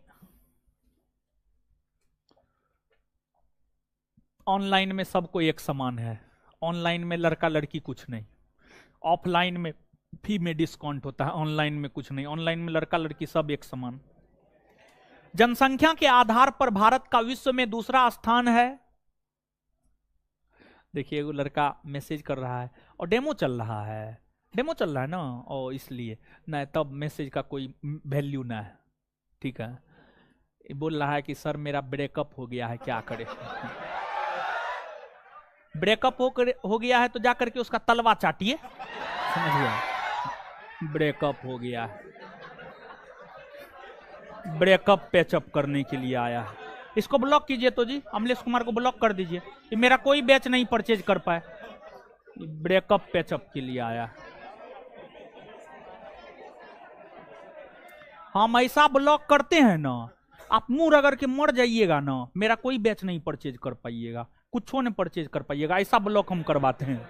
ऑनलाइन में सबको एक समान है, ऑनलाइन में लड़का लड़की कुछ नहीं, ऑफलाइन में फी में डिस्काउंट होता है, ऑनलाइन में कुछ नहीं, ऑनलाइन में लड़का लड़की सब एक समान। जनसंख्या के आधार पर भारत का विश्व में दूसरा स्थान है। देखिए वो लड़का मैसेज कर रहा है और डेमो चल रहा है ना, और इसलिए ना तब मैसेज का कोई वैल्यू ना है, ठीक है। ये बोल रहा है कि सर मेरा ब्रेकअप हो गया है, क्या करे? ब्रेकअप हो गया है तो जाकर के उसका तलवा चाटिए, समझिए? ब्रेकअप हो गया है, ब्रेकअप पैचअप करने के लिए आया है। इसको ब्लॉक कीजिए तो जी, अमलेश कुमार को ब्लॉक कर दीजिए, ये मेरा कोई बैच नहीं परचेज कर पाए, ब्रेकअप पैचअप के लिए आया है। हम ऐसा ब्लॉक करते हैं ना, आप मुंह रगड़ के मर जाइएगा ना, मेरा कोई बैच नहीं परचेज कर पाइएगा, कुछ नहीं परचेज कर पाइएगा, ऐसा ब्लॉक हम करवाते हैं।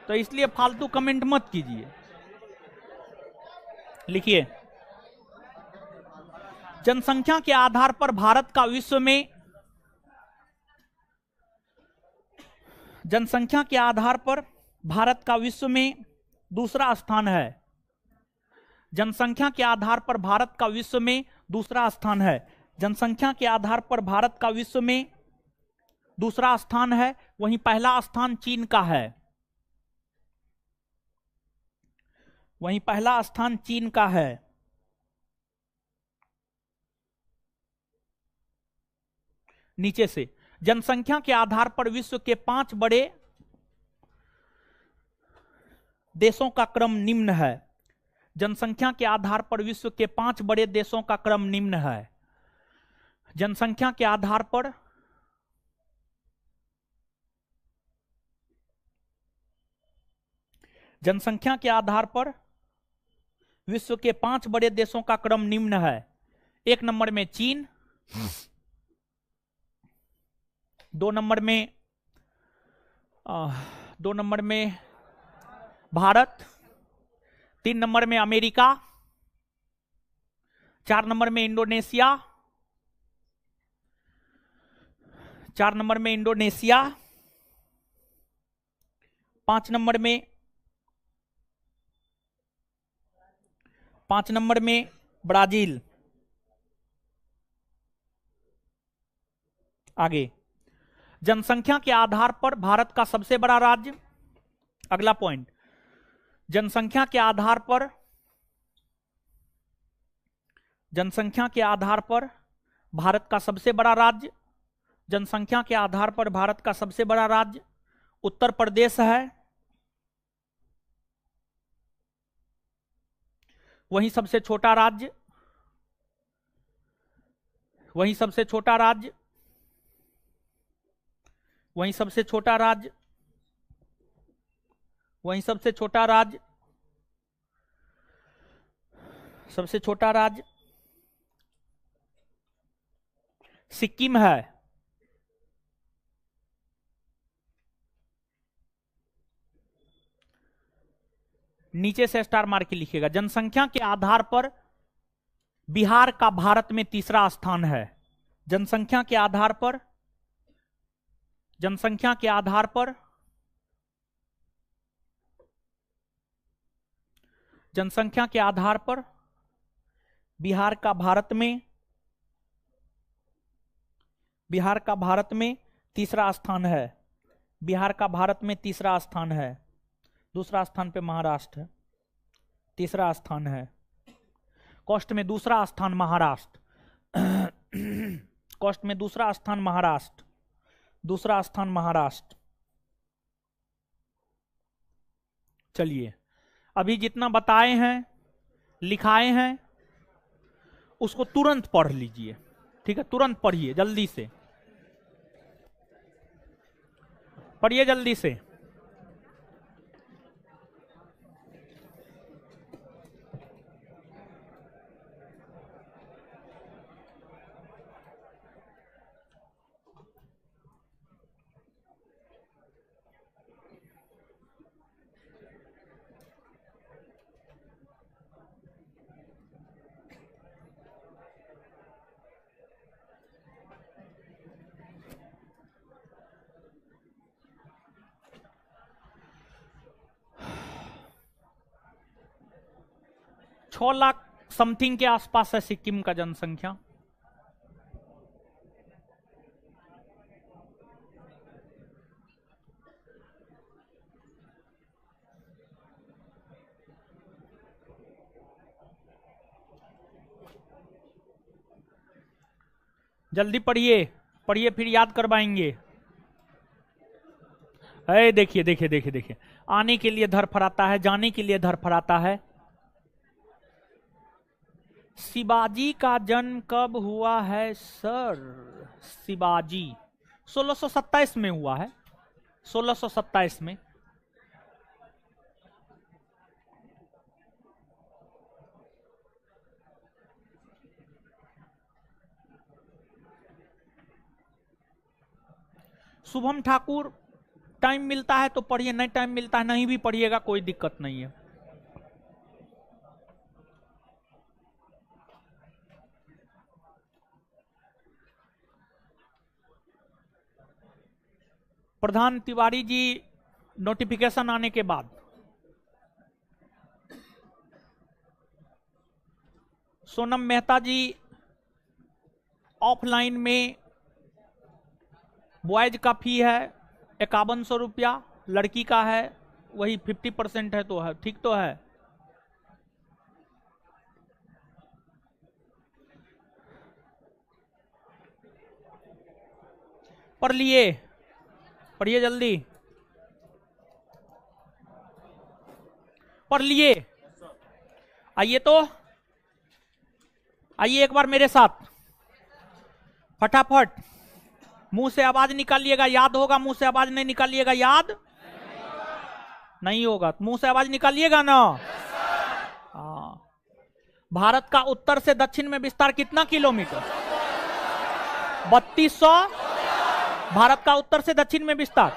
तो इसलिए फालतू कमेंट मत कीजिए। लिखिए जनसंख्या के आधार पर भारत का विश्व में, जनसंख्या के आधार पर भारत का विश्व में दूसरा स्थान है। जनसंख्या के आधार पर भारत का विश्व में दूसरा स्थान है। जनसंख्या के आधार पर भारत का विश्व में दूसरा स्थान है, वहीं पहला स्थान चीन का है, वहीं पहला स्थान चीन का है। नीचे से जनसंख्या के आधार पर विश्व के 5 बड़े देशों का क्रम निम्न है। जनसंख्या के आधार पर विश्व के 5 बड़े देशों का क्रम निम्न है। जनसंख्या के आधार पर जनसंख्या के आधार पर विश्व के 5 बड़े देशों का क्रम निम्न है। 1 नंबर में चीन, 2 नंबर में भारत, 3 नंबर में अमेरिका, 4 नंबर में इंडोनेशिया, 4 नंबर में इंडोनेशिया, 5 नंबर में ब्राजील। आगे जनसंख्या के आधार पर भारत का सबसे बड़ा राज्य, अगला पॉइंट, जनसंख्या के आधार पर जनसंख्या के आधार पर भारत का सबसे बड़ा राज्य, जनसंख्या के आधार पर भारत का सबसे बड़ा राज्य उत्तर प्रदेश है। वहीं सबसे छोटा राज्य, वहीं सबसे छोटा राज्य, वहीं सबसे छोटा राज्य, वहीं सबसे छोटा राज्य, सबसे छोटा राज्य सिक्किम है। नीचे से स्टार मार के लिखिएगा। जनसंख्या के आधार पर बिहार का भारत में तीसरा स्थान है। जनसंख्या के आधार पर, जनसंख्या के आधार पर, जनसंख्या के आधार पर बिहार का भारत में, बिहार का भारत में तीसरा स्थान है। बिहार का भारत में तीसरा स्थान है। दूसरा स्थान पे महाराष्ट्र है, तीसरा स्थान है। कॉस्ट में दूसरा स्थान महाराष्ट्र, कॉस्ट में दूसरा स्थान महाराष्ट्र, दूसरा स्थान महाराष्ट्र। चलिए, अभी जितना बताए हैं, लिखाए हैं, उसको तुरंत पढ़ लीजिए। ठीक है, तुरंत पढ़िए, जल्दी से पढ़िए, जल्दी से। छह लाख समथिंग के आसपास है सिक्किम का जनसंख्या। जल्दी पढ़िए, पढ़िए, फिर याद करवाएंगे। अरे देखिए देखिए देखिए देखिए, आने के लिए धरफराता है, जाने के लिए धरफराता है। शिवाजी का जन्म कब हुआ है सर? शिवाजी 1627 में हुआ है, 1627 में। शुभम ठाकुर, टाइम मिलता है तो पढ़िए, नहीं टाइम मिलता है नहीं भी पढ़िएगा, कोई दिक्कत नहीं है। प्रधान तिवारी जी, नोटिफिकेशन आने के बाद सोनम मेहता जी ऑफलाइन में बॉयज का फी है 5100 रुपया, लड़की का है वही 50% है, तो है ठीक तो है। पढ़ लिए, पढ़िए जल्दी, पढ़ लिए। आइए तो, आइए एक बार मेरे साथ फटाफट, मुंह से आवाज निकालिएगा, याद होगा। मुंह से आवाज नहीं निकालिएगा, याद नहीं होगा। मुंह से आवाज निकालिएगा ना। हाँ, भारत का उत्तर से दक्षिण में विस्तार कितना किलोमीटर? 3200। भारत का उत्तर से दक्षिण में विस्तार,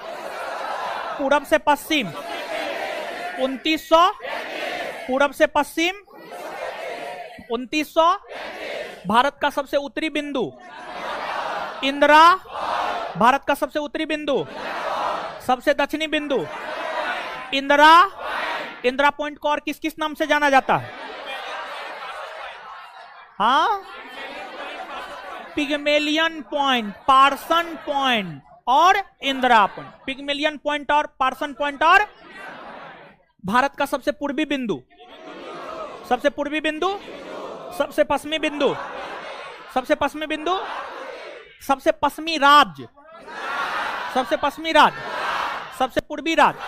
पूरब से पश्चिम 2900, पूरब से पश्चिम 2900। भारत का सबसे उत्तरी बिंदु इंदिरा, भारत का सबसे उत्तरी बिंदु, सबसे दक्षिणी बिंदु इंदिरा। इंदिरा पॉइंट को और किस किस नाम से जाना जाता है? हाँ, पिग्मेलियन पॉइंट, पार्सन पॉइंट और इंदिरा पॉइंट। पिग्मेलियन पॉइंट और पार्सन पॉइंट। और भारत का सबसे पूर्वी बिंदु, सबसे पूर्वी बिंदु सबसे पश्चिमी बिंदु, सबसे पश्चिमी बिंदु, सबसे पश्चिमी राज्य, सबसे पश्चिमी राज्य, सबसे पूर्वी राज्य।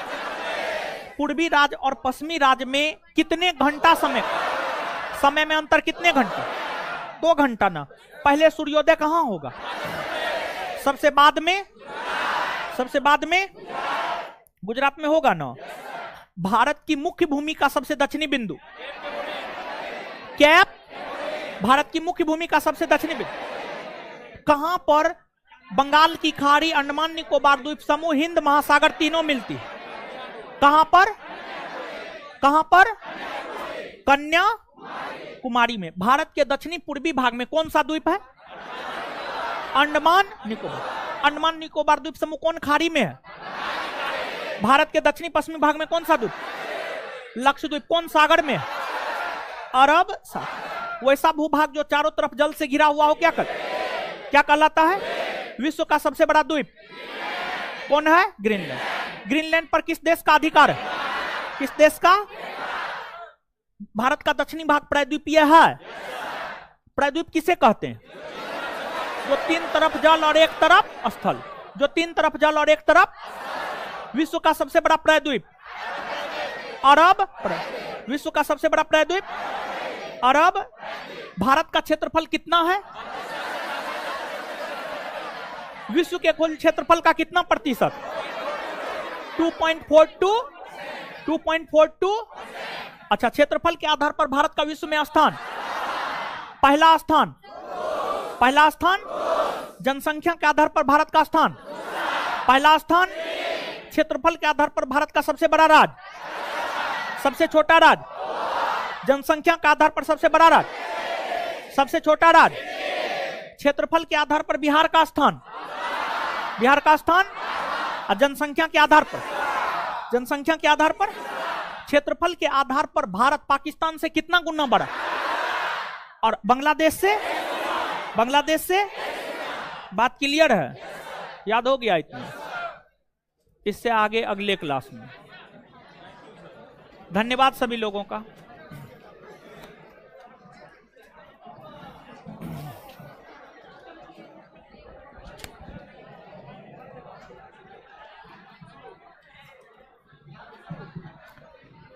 पूर्वी राज्य और पश्चिमी राज्य में कितने घंटा समय में अंतर कितने घंटे? 2 घंटा ना। पहले सूर्योदय कहां होगा? सबसे बाद में, सबसे बाद में गुजरात में होगा ना। भारत की मुख्य भूमि का सबसे दक्षिणी बिंदु कैप, भारत की मुख्य भूमि का सबसे दक्षिणी बिंदु कहां पर बंगाल की खाड़ी, अंडमान निकोबार द्वीप समूह, हिंद महासागर तीनों मिलती है? कहां पर? कहां पर? कन्याकुमारी में। भारत के दक्षिणी पूर्वी भाग में कौन सा द्वीप है? अंडमान निकोबार। अंडमान निकोबार द्वीप समूह कौन खाड़ी में है? भारत के दक्षिणी पश्चिमी भाग में कौन सा द्वीप? लक्षद्वीप। कौन सागर में? अरब सागर। वैसा भूभाग जो चारों तरफ जल से घिरा हुआ हो क्या कहलाता है? विश्व का सबसे बड़ा द्वीप कौन है? ग्रीनलैंड। ग्रीनलैंड पर किस देश का अधिकार है? किस देश का? भारत का दक्षिणी भाग प्रायद्वीपीय है। प्रायद्वीप किसे कहते हैं? जो 3 तरफ जल और 1 तरफ स्थल, जो 3 तरफ जल और 1 तरफ। विश्व का सबसे बड़ा प्रायद्वीप अरब। विश्व का सबसे बड़ा प्रायद्वीप अरब। भारत का क्षेत्रफल कितना है? विश्व के कुल क्षेत्रफल का कितना प्रतिशत? 2.42। अच्छा, क्षेत्रफल के आधार पर भारत का विश्व में स्थान, पहला स्थान, पहला स्थान। जनसंख्या के आधार पर भारत का स्थान, पहला स्थान। क्षेत्रफल के आधार पर भारत का सबसे बड़ा राज्य, सबसे छोटा राज्य। जनसंख्या के आधार पर सबसे बड़ा राज्य, सबसे छोटा राज्य। क्षेत्रफल के आधार पर बिहार का स्थान, बिहार का स्थान। और जनसंख्या के आधार पर, जनसंख्या के आधार पर, क्षेत्रफल के आधार पर भारत पाकिस्तान से कितना गुना बड़ा? और बांग्लादेश से, बांग्लादेश से। बात क्लियर है? याद हो गया इतना? इससे आगे अगले क्लास में। धन्यवाद सभी लोगों का।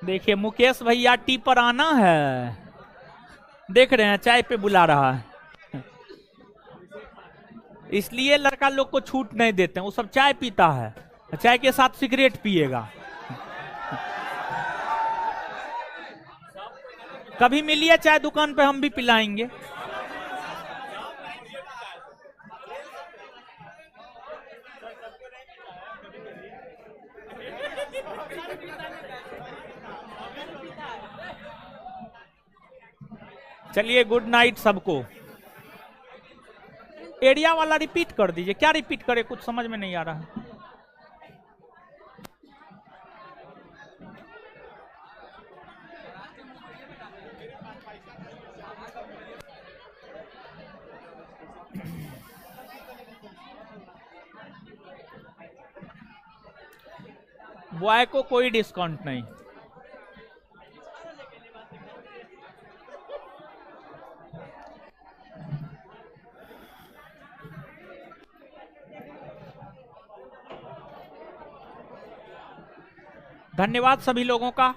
देखिए मुकेश भैया टी पर आना है, देख रहे हैं चाय पे बुला रहा है, इसलिए लड़का लोग को छूट नहीं देते हैं। वो सब चाय पीता है, चाय के साथ सिगरेट पिएगा। कभी मिलिए चाय दुकान पे, हम भी पिलाएंगे। चलिए गुड नाइट सबको। एरिया वाला रिपीट कर दीजिए। क्या रिपीट करे, कुछ समझ में नहीं आ रहा। बॉय को कोई डिस्काउंट नहीं। धन्यवाद सभी लोगों का।